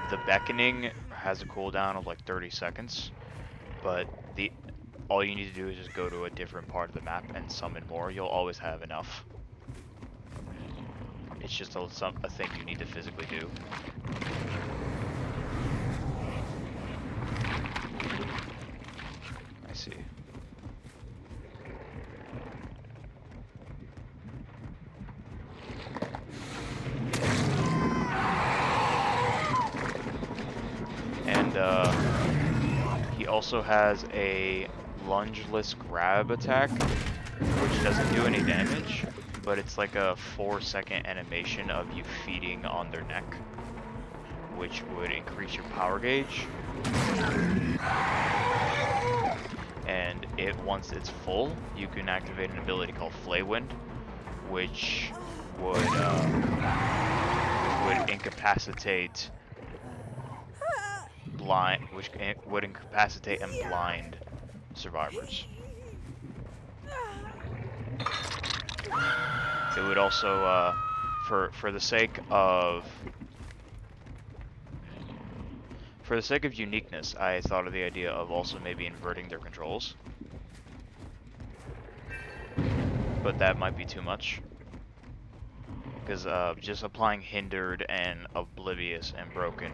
The beckoning has a cooldown of like 30 seconds, but all you need to do is just go to a different part of the map and summon more. You'll always have enough. It's just a thing you need to physically do. I see. And he also has a lungeless grab attack, which doesn't do any damage, but it's like a 4-second animation of you feeding on their neck, which would increase your power gauge. And once it's full, you can activate an ability called Flay Wind, which would incapacitate and blind survivors. It would also, for the sake of uniqueness, I thought of the idea of also maybe inverting their controls. But that might be too much. Because just applying hindered and oblivious and broken,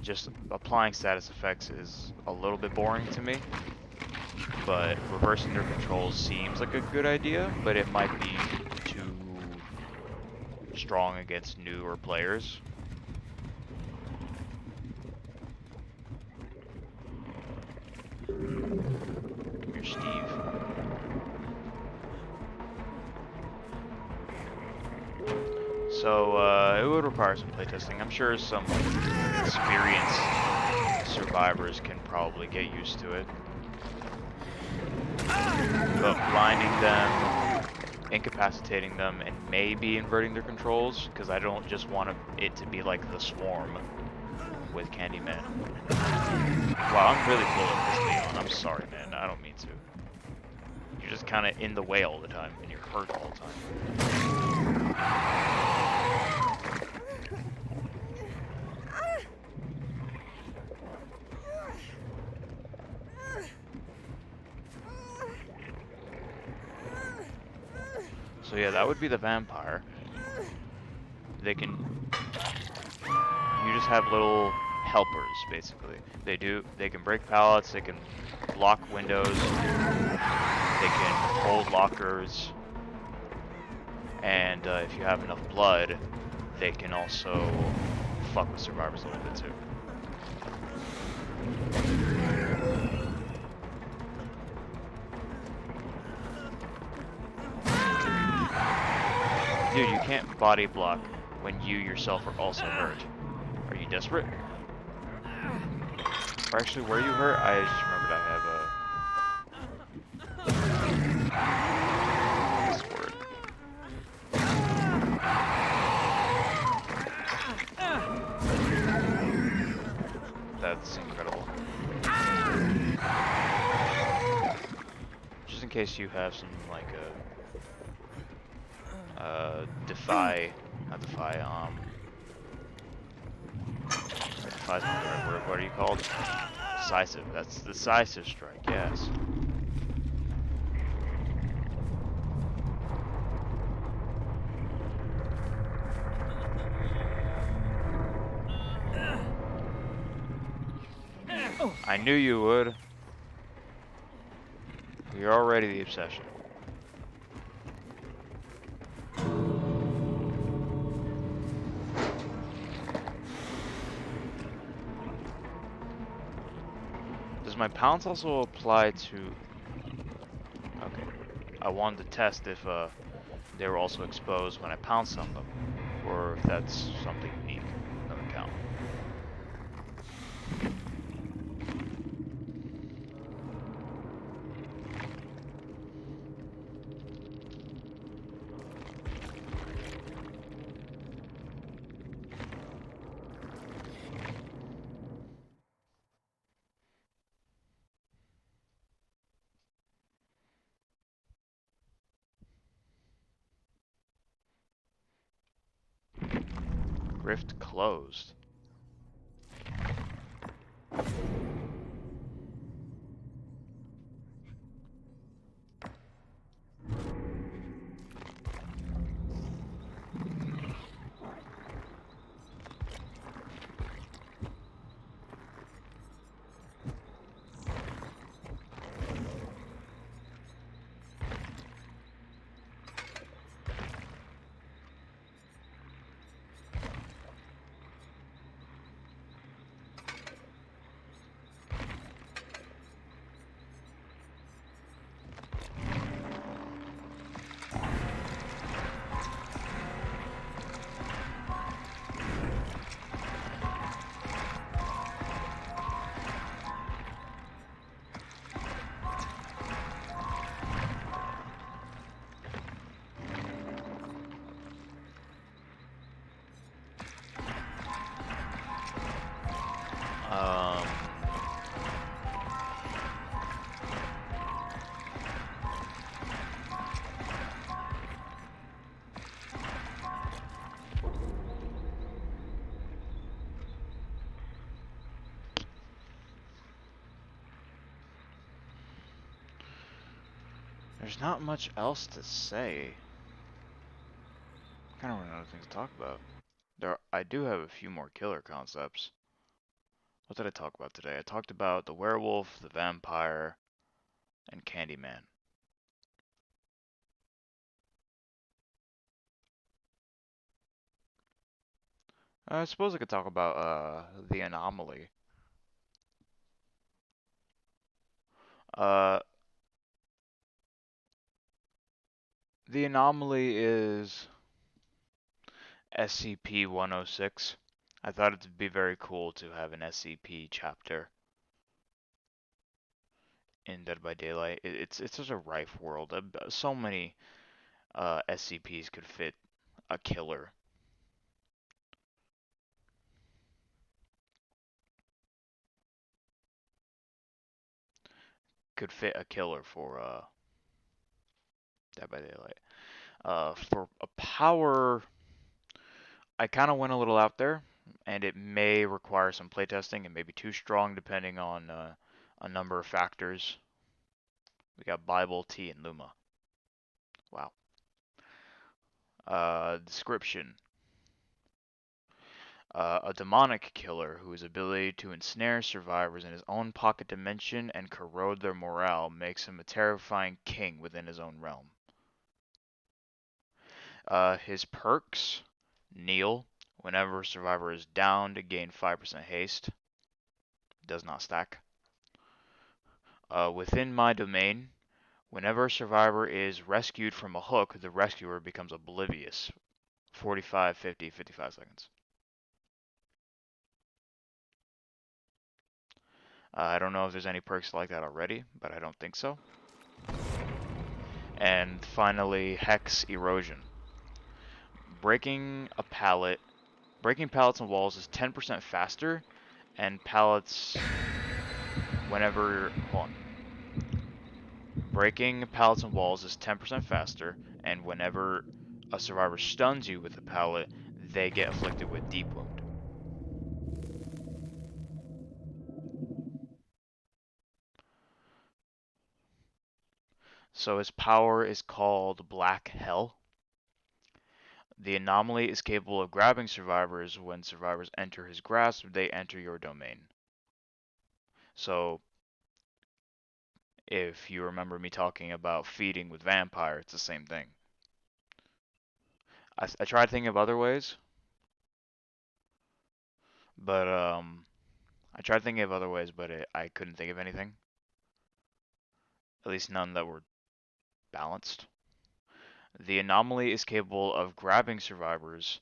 just applying status effects is a little bit boring to me. But reversing their controls seems like a good idea, but it might be too strong against newer players. Come here, Steve. So, it would require some playtesting. I'm sure some experienced survivors can probably get used to it. But blinding them, incapacitating them, and maybe inverting their controls, because I don't just want it to be like the Swarm with Candyman. Wow, I'm really full of this, Leon. I'm sorry, man. I don't mean to. You're just kind of in the way all the time, and you're hurt all the time. So yeah, that would be the vampire. They can... You just have little helpers, basically. They can break pallets, they can block windows, they can hold lockers, and if you have enough blood, they can also fuck with survivors a little bit too. Dude, you can't body block when you yourself are also hurt. Are you desperate? Or actually, were you hurt? I just remembered I have this word. That's incredible. Just in case you have some like not defy, defy's not the right word. What are you called? Decisive. That's decisive strike. Yes. I knew you would. You're already the obsession. Does my pounce also apply to... Okay. I wanted to test if they were also exposed when I pounced on them, or if that's something unique. Doesn't count. Rift closed. Um, there's not much else to say. I kind of run out of things to talk about. I do have a few more killer concepts. What did I talk about today? I talked about the werewolf, the vampire, and Candyman. I suppose I could talk about the anomaly. Uh, the anomaly is SCP-106. I thought it'd be very cool to have an SCP chapter in Dead by Daylight. It's such a rife world. So many SCPs could fit a killer. Could fit a killer for Dead by Daylight. For a power, I kind of went a little out there, and it may require some playtesting. It may be too strong depending on a number of factors. We got Bible, T, and Luma. Wow. Description. A demonic killer whose ability to ensnare survivors in his own pocket dimension and corrode their morale makes him a terrifying king within his own realm. His perks: kneel. Whenever a survivor is down to gain 5% haste. Does not stack. Within my domain, Whenever a survivor is rescued from a hook, the rescuer becomes oblivious. 45, 50, 55 seconds. I don't know if there's any perks like that already, but I don't think so. And finally, Hex Erosion. Breaking pallets and walls is 10% faster, and breaking pallets and walls is 10% faster, and whenever a survivor stuns you with a pallet, they get afflicted with deep wound. So his power is called Black Hell. The anomaly is capable of grabbing survivors. When survivors enter his grasp, they enter your domain. So, if you remember me talking about feeding with vampire, it's the same thing. I tried thinking of other ways, but I couldn't think of anything. At least none that were balanced. The anomaly is capable of grabbing survivors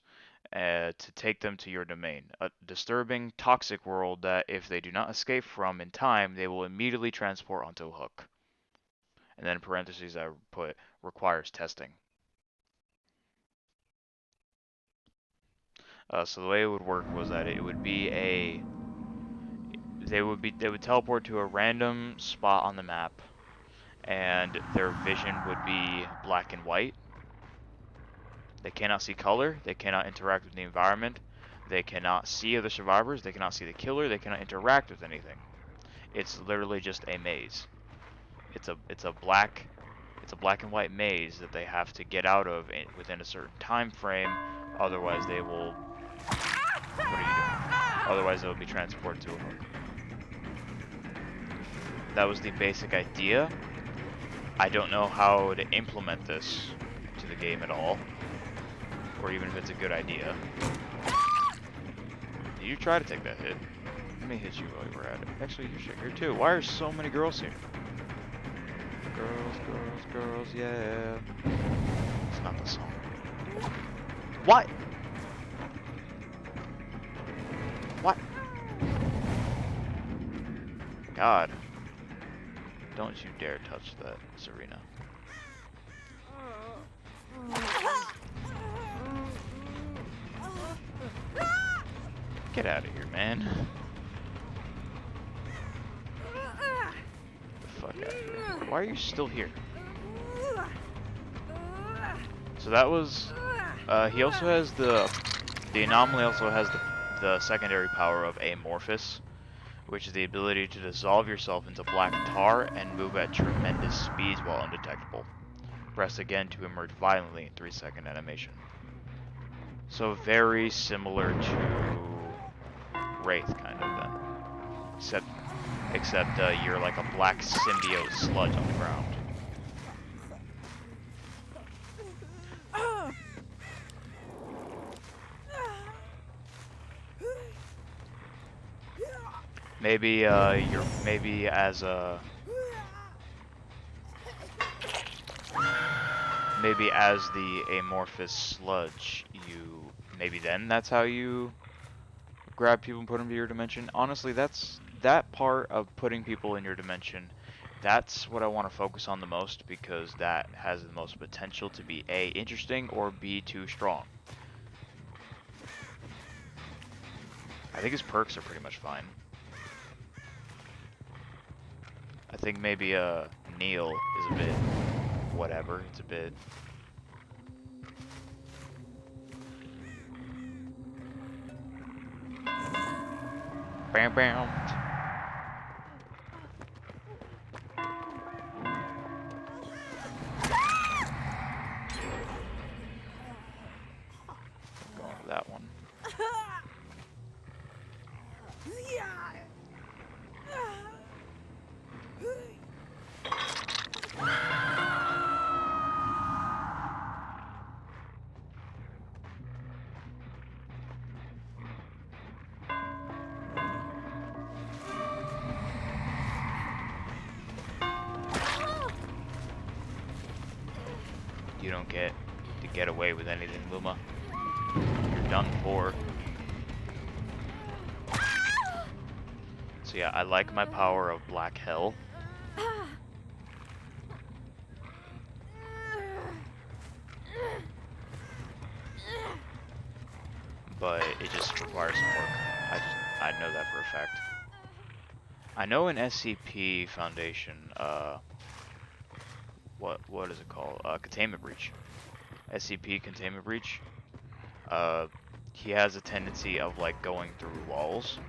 to take them to your domain. A disturbing, toxic world that, if they do not escape from in time, they will immediately transport onto a hook. And then in parentheses I put requires testing. So the way it would work was that it would be they would teleport to a random spot on the map, and their vision would be black and white. They cannot see color. They cannot interact with the environment. They cannot see other survivors. They cannot see the killer. They cannot interact with anything. It's literally just a maze. It's a black and white maze that they have to get out of within a certain time frame. Otherwise, they will. What are you doing? Otherwise, they will be transported to a hook. That was the basic idea. I don't know how to implement this to the game at all, or even if it's a good idea. Did you try to take that hit? Let me hit you while you were at it. Actually, you're here too. Why are so many girls here? Girls, girls, girls, yeah. It's not the song. What? What? God. Don't you dare touch that, Serena. Get out of here, man. Get the fuck out of here. Why are you still here? So that was... he also has the anomaly also has the secondary power of Amorphous, which is the ability to dissolve yourself into black tar and move at tremendous speeds while undetectable. Press again to emerge violently in 3-second animation. So very similar to Wraith, kind of, then. Except you're like a black symbiote sludge on the ground. Maybe as the amorphous sludge, maybe then that's how you grab people and put them to your dimension. Honestly, that part of putting people in your dimension, that's what I want to focus on the most, because that has the most potential to be A, interesting, or B, too strong. I think his perks are pretty much fine. I think maybe Neil is a bit whatever. It's a bit... Bam bam. Going for that one. You don't get to get away with anything, Luma. You're done for. So yeah, I like my power of Black Hell. But it just requires some work. I know that for a fact. I know in SCP Foundation, what is it called? Containment Breach. SCP Containment Breach. Uh, he has a tendency of like going through walls.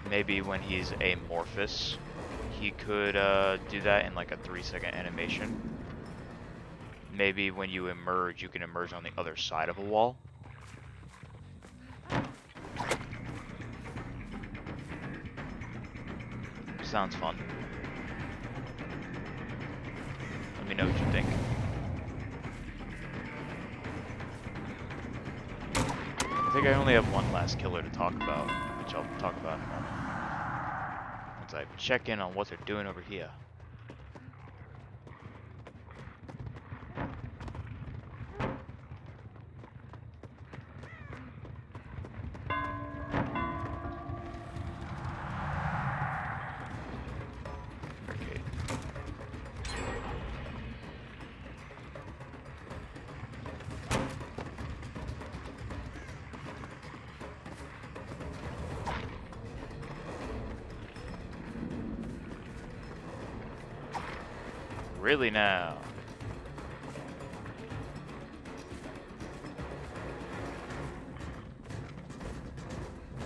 Maybe when he's amorphous, he could do that in like a 3-second animation. Maybe when you emerge, you can emerge on the other side of a wall. Sounds fun. Let me know what you think. I think I only have one last killer to talk about, which I'll talk about in a moment. Once I check in on what they're doing over here. Okay. Really now?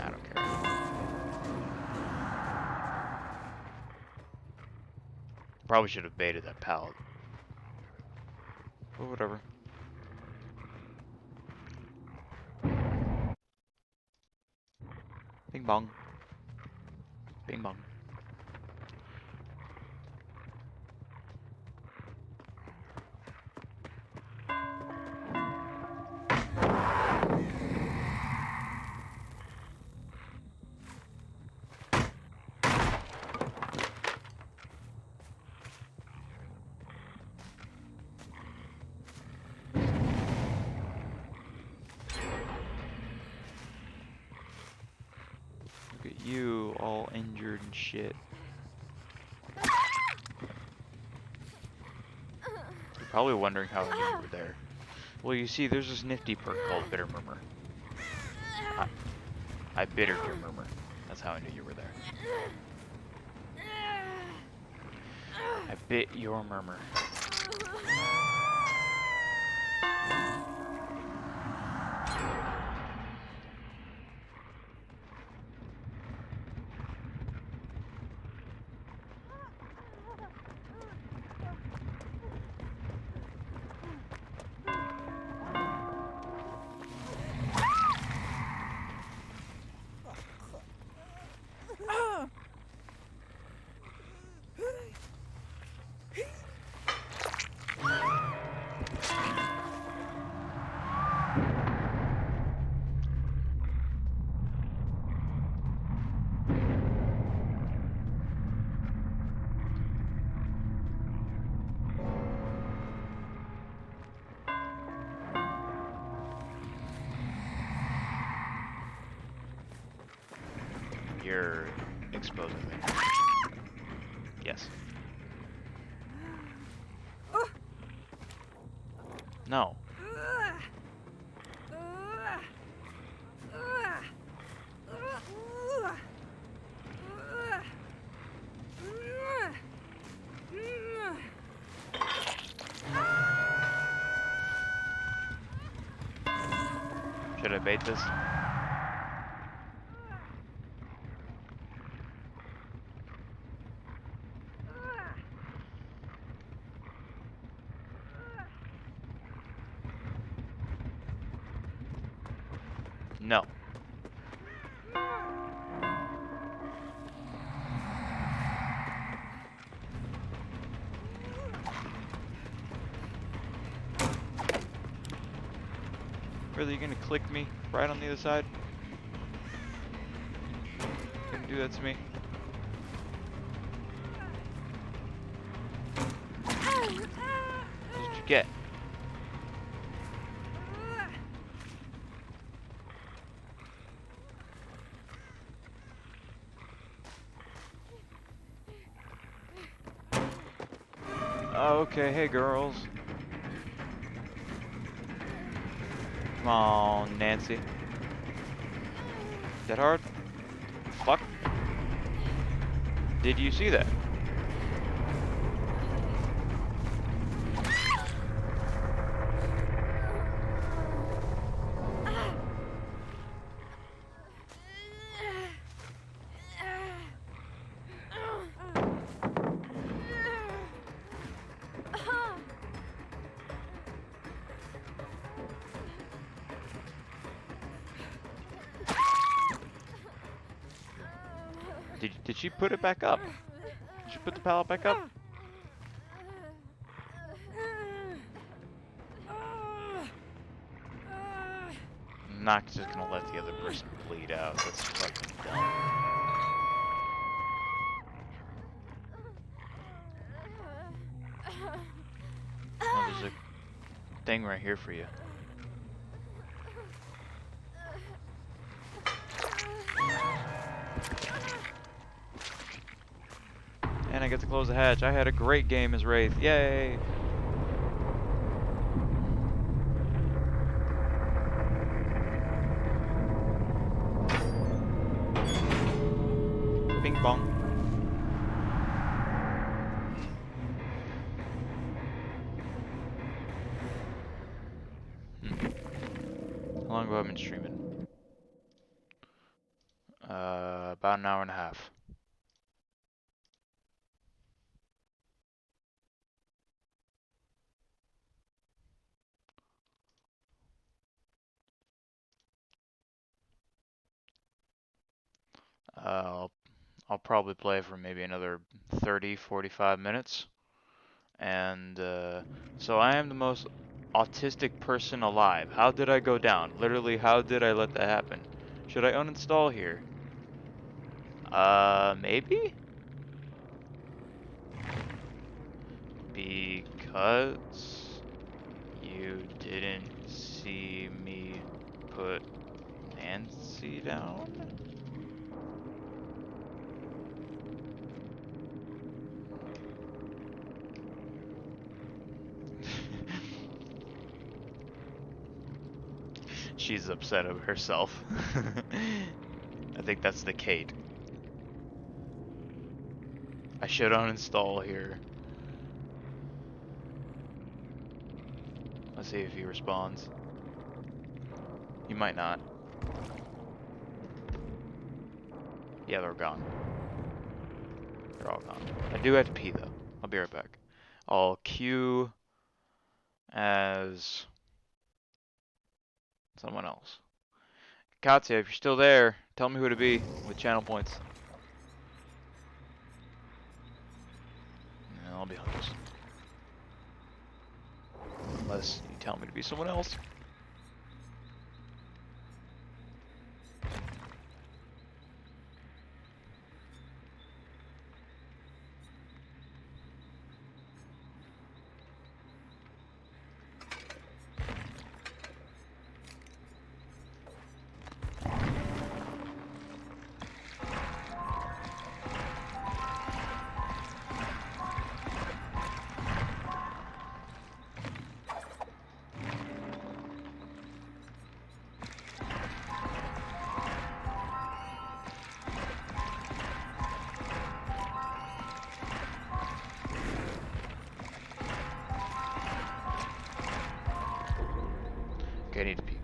I don't care. Probably should have baited that pallet. But whatever. Bing bong. Bing bong. Look at you, all injured and shit. You're probably wondering how I knew you were there. Well, you see, there's this nifty perk called Bitter Murmur. I bittered your murmur. That's how I knew you were there. I bit your murmur. You're exposing me. Yes. No. Should I bait this? No. Really, you gonna click me right on the other side? do that to me? That's what you get. Okay, hey girls. Come on, Nancy. That hard? Fuck. Did you see that? Did she put it back up? Did she put the pallet back up? I'm not just gonna let the other person bleed out. That's fucking dumb. Oh, there's a thing right here for you. And I get to close the hatch. I had a great game as Wraith. Yay! Ping pong. How long have I been streaming? About an hour and a half. I'll probably play for maybe another 30, 45 minutes. And so I am the most autistic person alive. How did I go down? Literally, how did I let that happen? Should I uninstall here? Maybe? Because you didn't see me put Nancy down? She's upset of herself. I think that's the Kate. I should uninstall here. Let's see if he responds. He might not. Yeah, they're gone. They're all gone. I do have to pee though. I'll be right back. I'll queue as someone else. Katya, if you're still there, tell me who to be with channel points. And I'll be host. Unless you tell me to be someone else. Okay, I need to pee.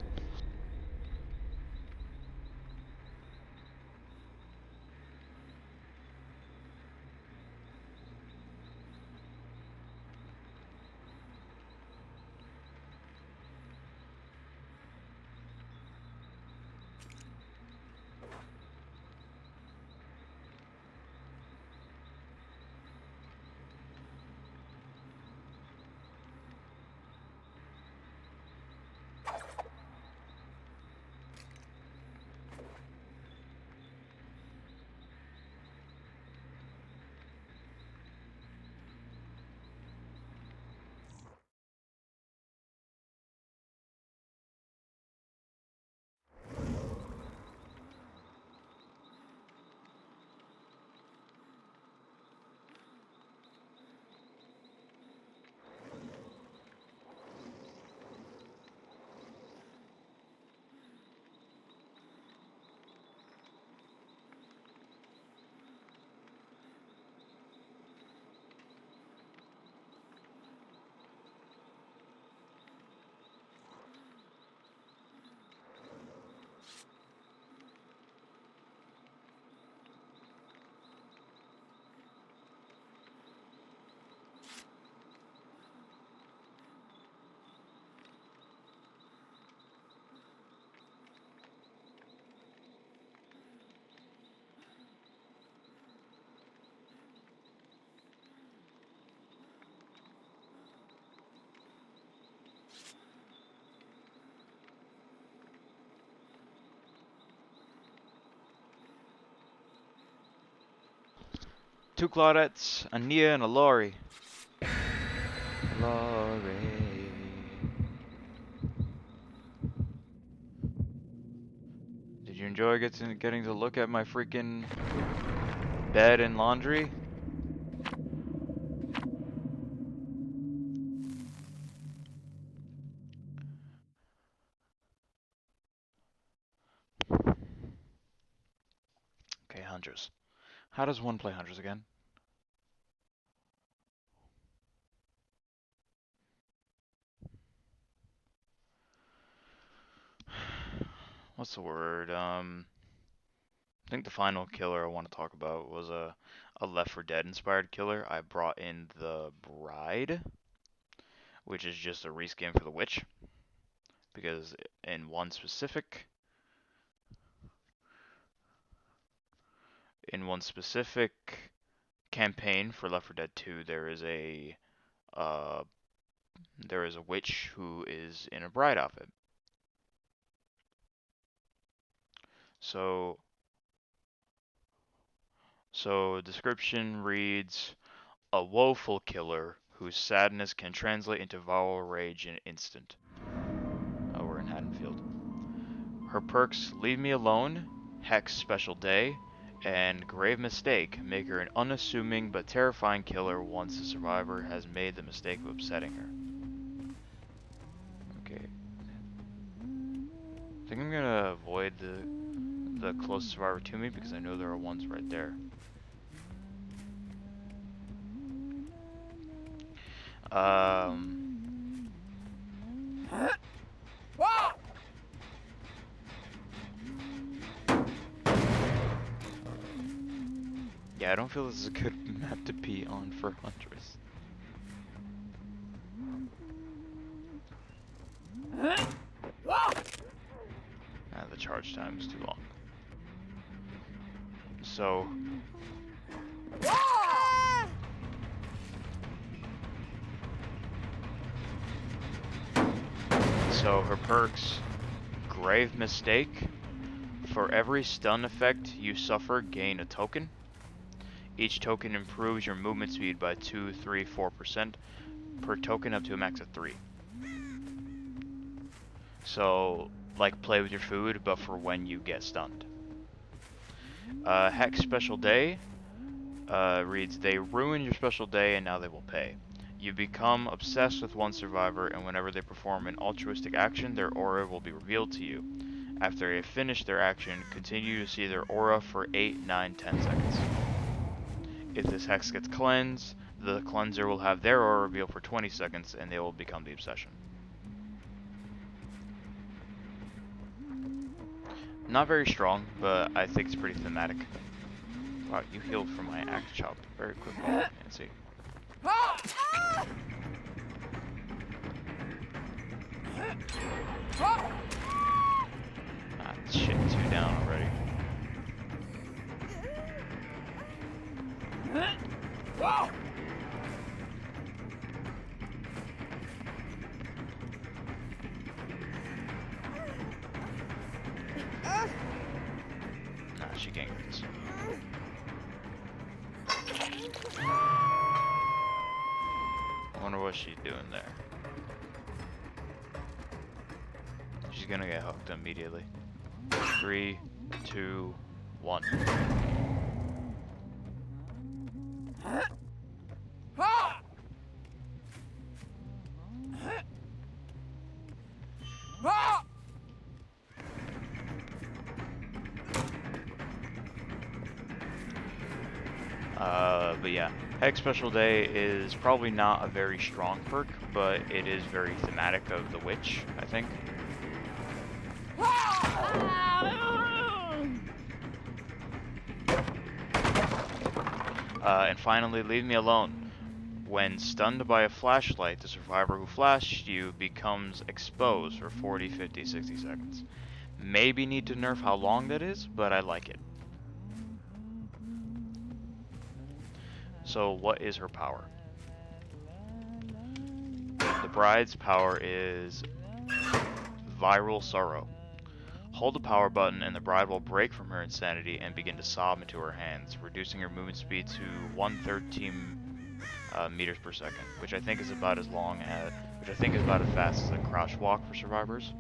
2 Claudettes, a Nia, and a Lori. Lori. Did you enjoy getting to look at my freaking bed and laundry? Okay, Hunters. How does one play Hunters again? What's the word? I think the final killer I want to talk about was a Left 4 Dead inspired killer. I brought in the Bride, which is just a reskin for the Witch, because in one specific campaign for Left 4 Dead 2, uh, there is a witch who is in a bride outfit. So description reads, a woeful killer whose sadness can translate into vile rage in an instant. Oh, we're in Haddonfield. Her perks, Leave Me Alone, Hex Special Day, and Grave Mistake make her an unassuming but terrifying killer once the survivor has made the mistake of upsetting her. Okay. I think I'm gonna avoid the closest survivor to me because I know there are ones right there. Yeah, I don't feel this is a good map to be on for Huntress. The charge time is too long. So her perks, Grave Mistake. For every stun effect you suffer, gain a token. Each token improves your movement speed by 2, 3, 4% per token up to a max of 3. So, like play with your food, but for when you get stunned. Hex Special Day reads, they ruin your special day and now they will pay. You become obsessed with one survivor, and whenever they perform an altruistic action, their aura will be revealed to you. After they have finished their action, continue to see their aura for 8, 9, 10 seconds. If this hex gets cleansed, the cleanser will have their aura revealed for 20 seconds, and they will become the obsession. Not very strong, but I think it's pretty thematic. Wow, you healed from my axe chop very quickly, Nancy. Ah, shit, 2 down already. Nah, she can't get this. I wonder what she's doing there. She's gonna get hooked immediately. 3, 2, 1. But yeah, Hex Special Day is probably not a very strong perk, but it is very thematic of the witch, I think. And finally, Leave Me Alone. When stunned by a flashlight, the survivor who flashed you becomes exposed for 40, 50, 60 seconds. Maybe need to nerf how long that is, but I like it. So what is her power? The Bride's power is Viral Sorrow. Hold the power button and the bride will break from her insanity and begin to sob into her hands, reducing her movement speed to 113 meters per second, which I think is about as fast as a crouch walk for survivors.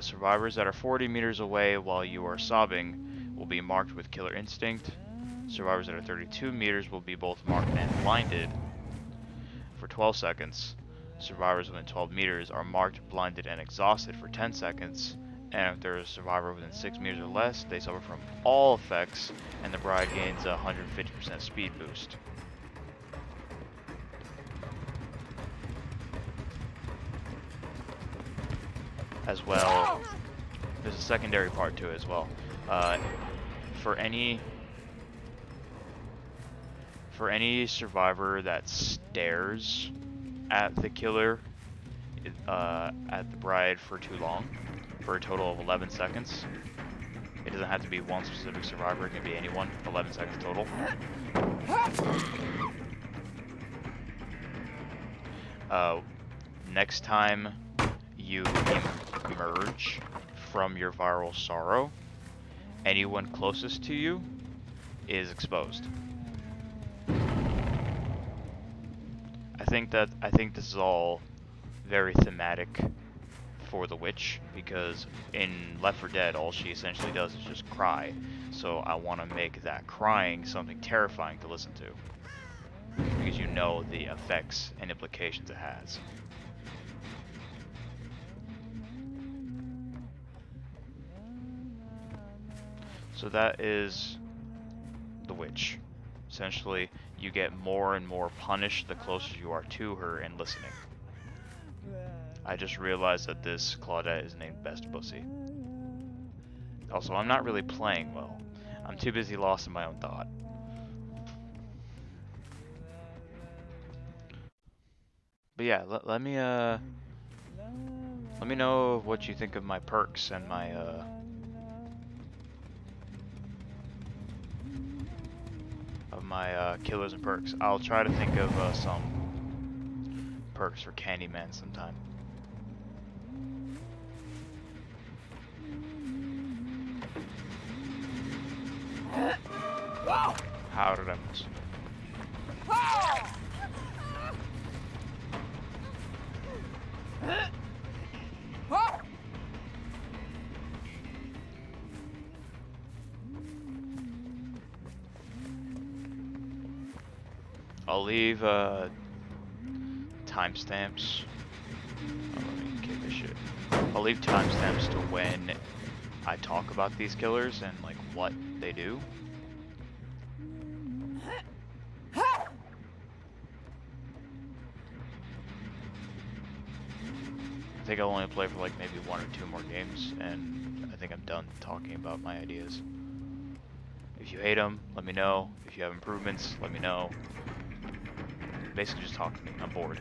Survivors that are 40 meters away while you are sobbing will be marked with killer instinct. Survivors that are 32 meters will be both marked and blinded for 12 seconds. Survivors within 12 meters are marked, blinded, and exhausted for 10 seconds. And if there is a survivor within 6 meters or less, they suffer from all effects, and the bride gains a 150% speed boost. As well, there's a secondary part to it as well. For any survivor that stares at the killer, at the bride for too long, for a total of 11 seconds. It doesn't have to be one specific survivor, it can be anyone, 11 seconds total. Next time you emerge from your viral sorrow, anyone closest to you is exposed. I think this is all very thematic for the witch, because in Left 4 Dead all she essentially does is just cry. So I want to make that crying something terrifying to listen to, because you know the effects and implications it has. So that is the witch. Essentially, you get more and more punished the closer you are to her and listening. I just realized that this Claudette is named Best Pussy. Also, I'm not really playing well. I'm too busy lost in my own thought. But yeah, let me know what you think of my perks and my killers and perks. I'll try to think of some perks for Candyman sometime. How did I miss? I'll leave timestamps. Oh, let me get this shit. I'll leave timestamps to when I talk about these killers and like what they do. I think I'll only play for like maybe 1 or 2 more games, and I think I'm done talking about my ideas. If you hate them, let me know. If you have improvements, let me know. Basically just talk to me. I'm bored.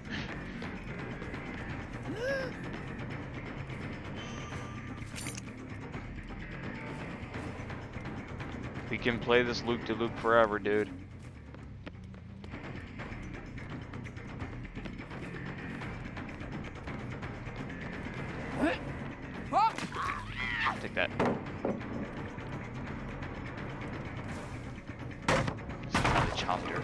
We can play this loop-de-loop forever, dude. Take that. Kind of chopped her.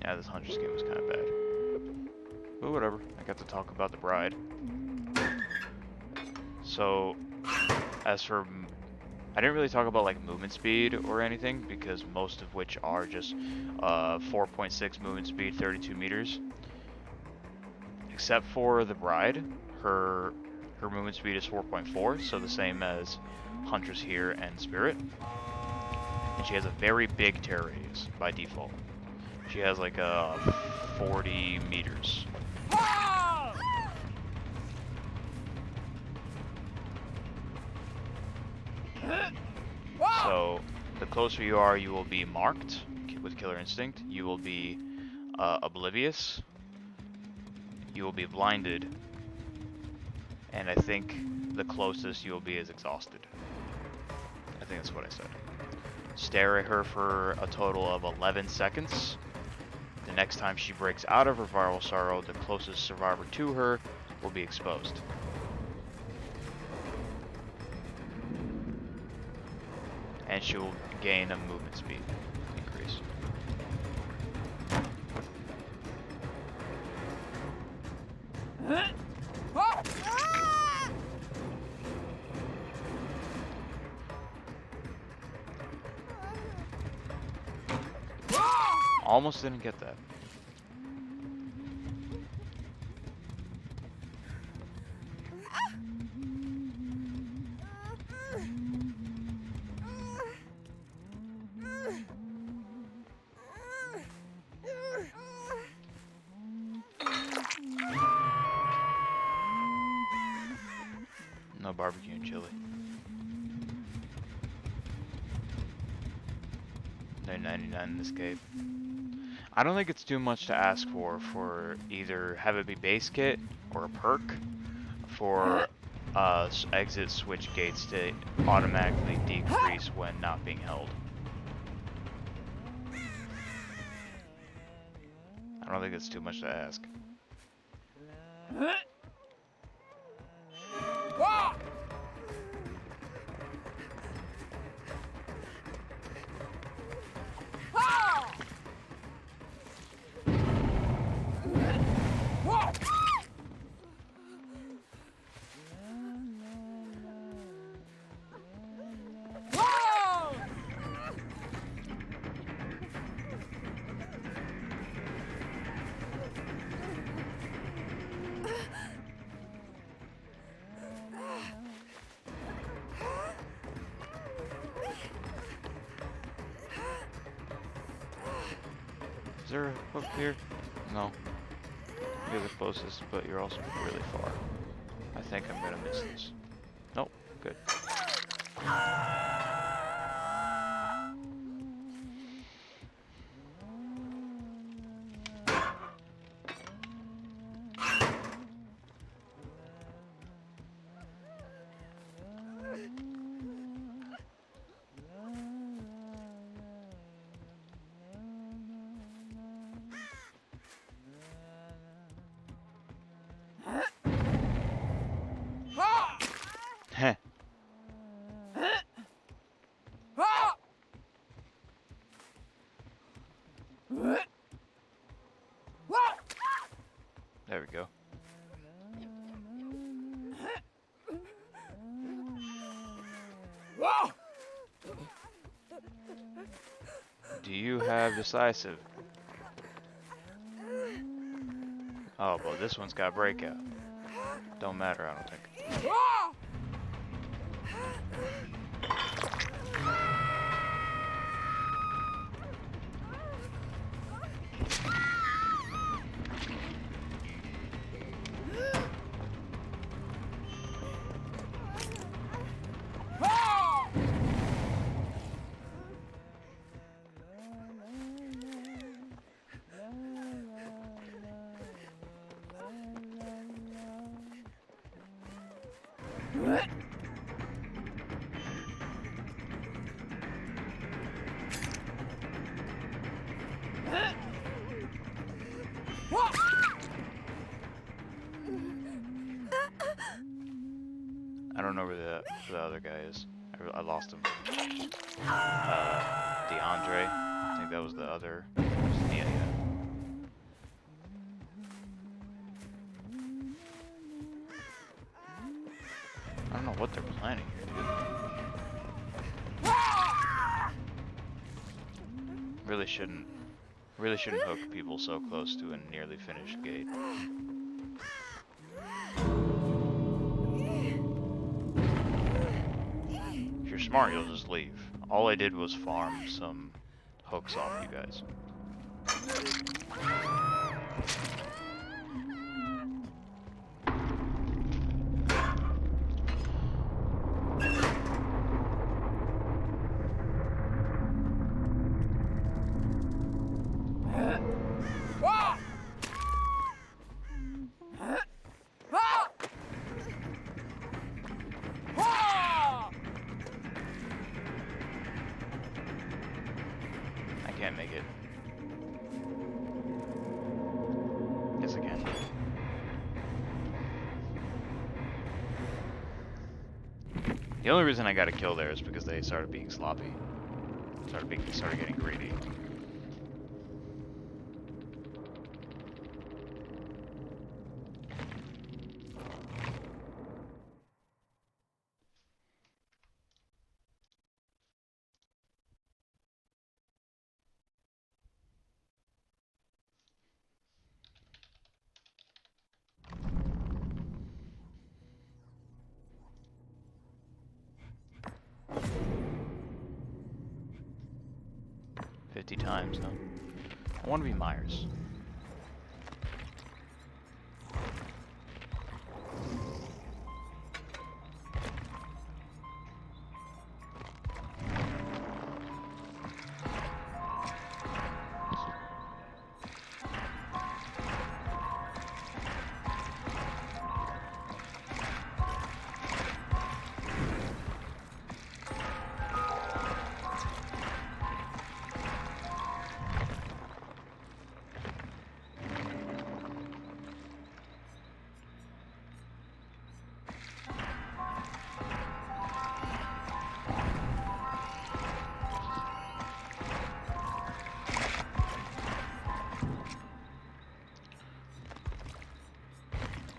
Yeah, this hunter skin was kind of bad. But whatever. I got to talk about the bride. So, as for... I didn't really talk about like movement speed or anything, because most of which are just 4.6 movement speed, 32 meters. Except for the bride, her movement speed is 4.4, so the same as Huntress here and Spirit. And she has a very big tear radius by default. She has like 40 meters. So, the closer you are, you will be marked with Killer Instinct. You will be oblivious. You will be blinded. And I think the closest you will be is exhausted. I think that's what I said. Stare at her for a total of 11 seconds. The next time she breaks out of her viral sorrow, the closest survivor to her will be exposed. And she will gain a movement speed increase. Almost didn't get that. No barbecue and chili. No 99 in this cave. I don't think it's too much to ask for either have it be base kit or a perk for exit switch gates to automatically decrease when not being held. I don't think it's too much to ask. Is there a hook here? No. You're the closest, but you're also really far. I think I'm gonna miss this. Nope, good. Heh. There we go. Do you have decisive? Oh, but this one's got breakout. Don't matter, I don't think. I don't know where the other guy is. I lost him. DeAndre. I think that was the other. Yeah. I don't know what they're planning here, dude. Really shouldn't hook people so close to a nearly finished gate. If you're smart, you'll just leave. All I did was farm some hooks off you guys. Can't make it. Yes, I can. The only reason I got a kill there is because they started being sloppy. Started getting greedy. "50 times, huh? I want to be Myers."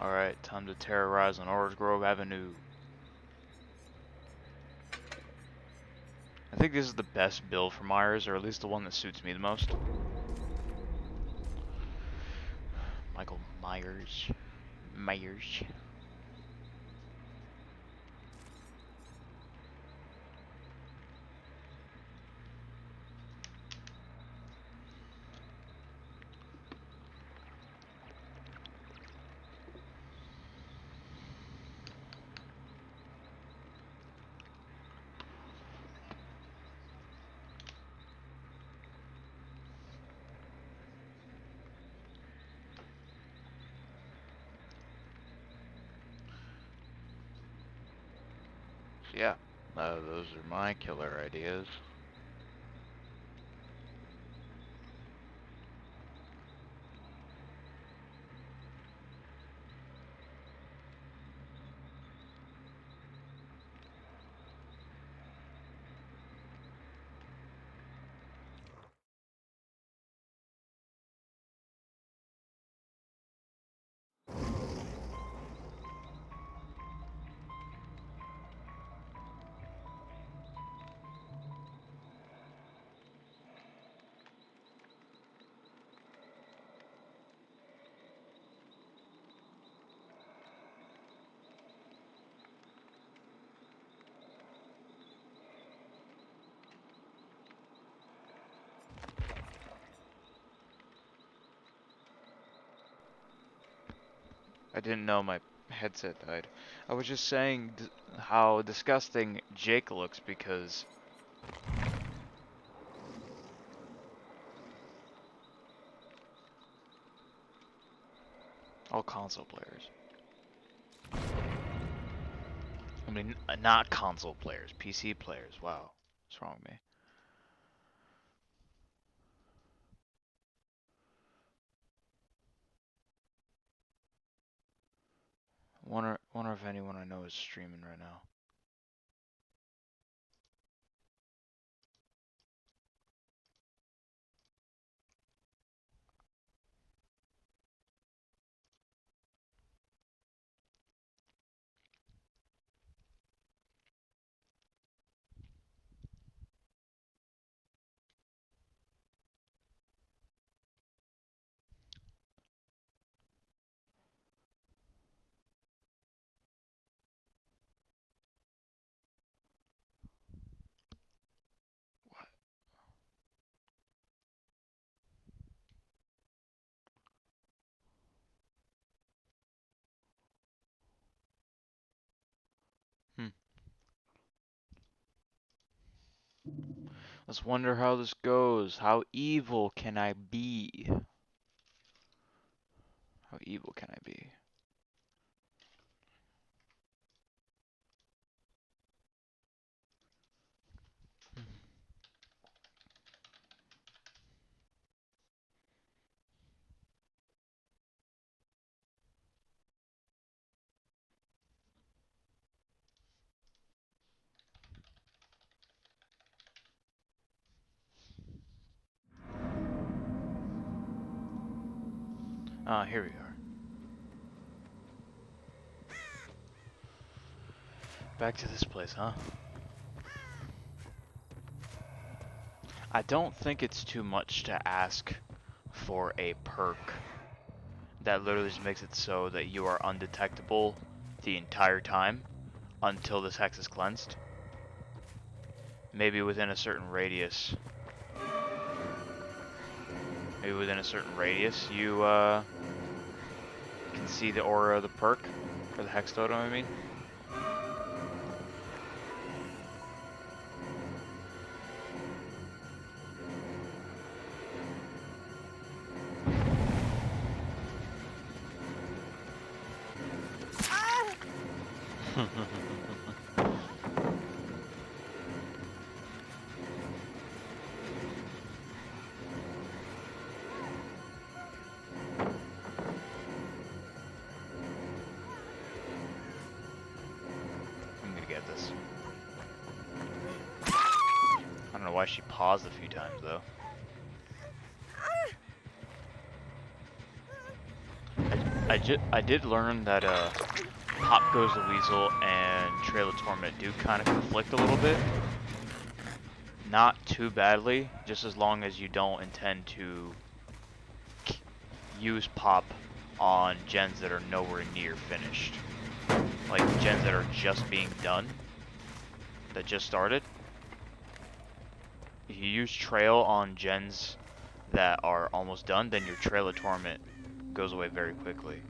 Alright, time to terrorize on Orange Grove Avenue. I think this is the best build for Myers, or at least the one that suits me the most. Michael Myers. Myers. So yeah, those are my killer ideas. I didn't know my headset died. I was just saying how disgusting Jake looks because all console players. I mean, not console players, PC players. Wow, what's wrong with me? Wonder if anyone I know is streaming right now. What? Hmm. Let's wonder how this goes. How evil can I be? How evil can I be? Ah, here we are. Back to this place, huh? I don't think it's too much to ask for a perk that literally just makes it so that you are undetectable the entire time until this hex is cleansed. Maybe within a certain radius. Maybe within a certain radius you can see the aura of the perk, or the hex totem, I mean. I'm gonna get this. I don't know why she paused a few times though. I did learn that Pop Goes the Weasel and Trail of Torment do kind of conflict a little bit. Not too badly, just as long as you don't intend to use Pop on gens that are nowhere near finished. Like gens that are just being done, that just started. If you use Trail on gens that are almost done, then your Trail of Torment goes away very quickly.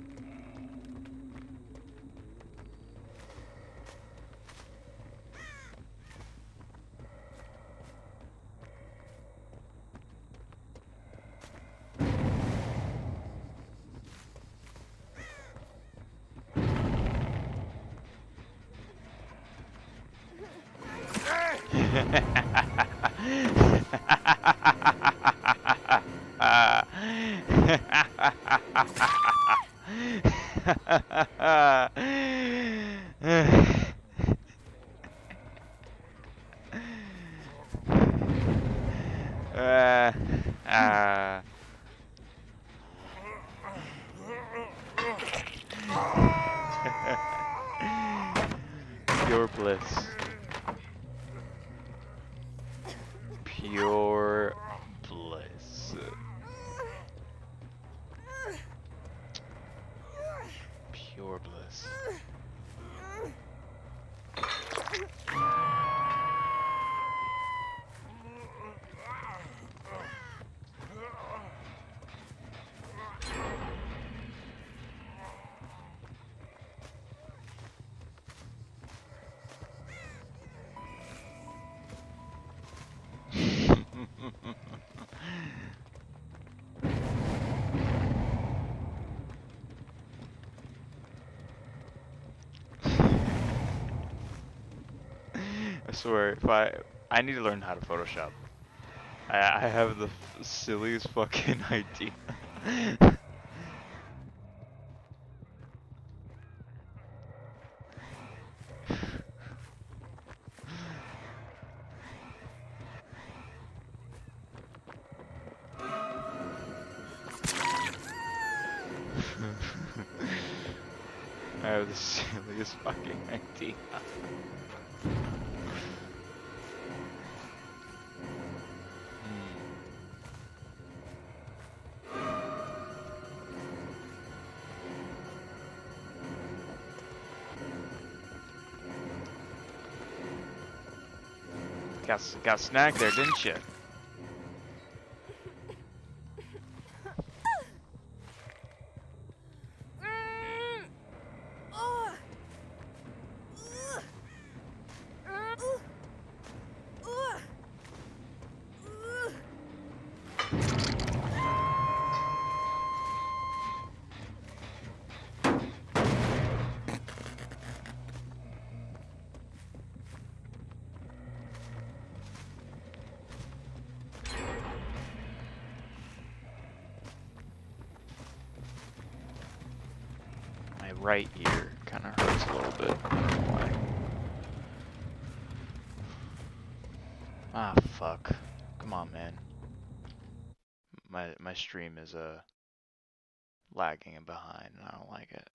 Pure bliss. Pure bliss. Pure bliss. I swear, if I need to learn how to Photoshop. I have the silliest fucking idea. I have the silliest fucking idea. Got snagged there, didn't you? My right ear kind of hurts a little bit. I don't know why. Ah, fuck. Come on, man. My stream is lagging and behind, and I don't like it.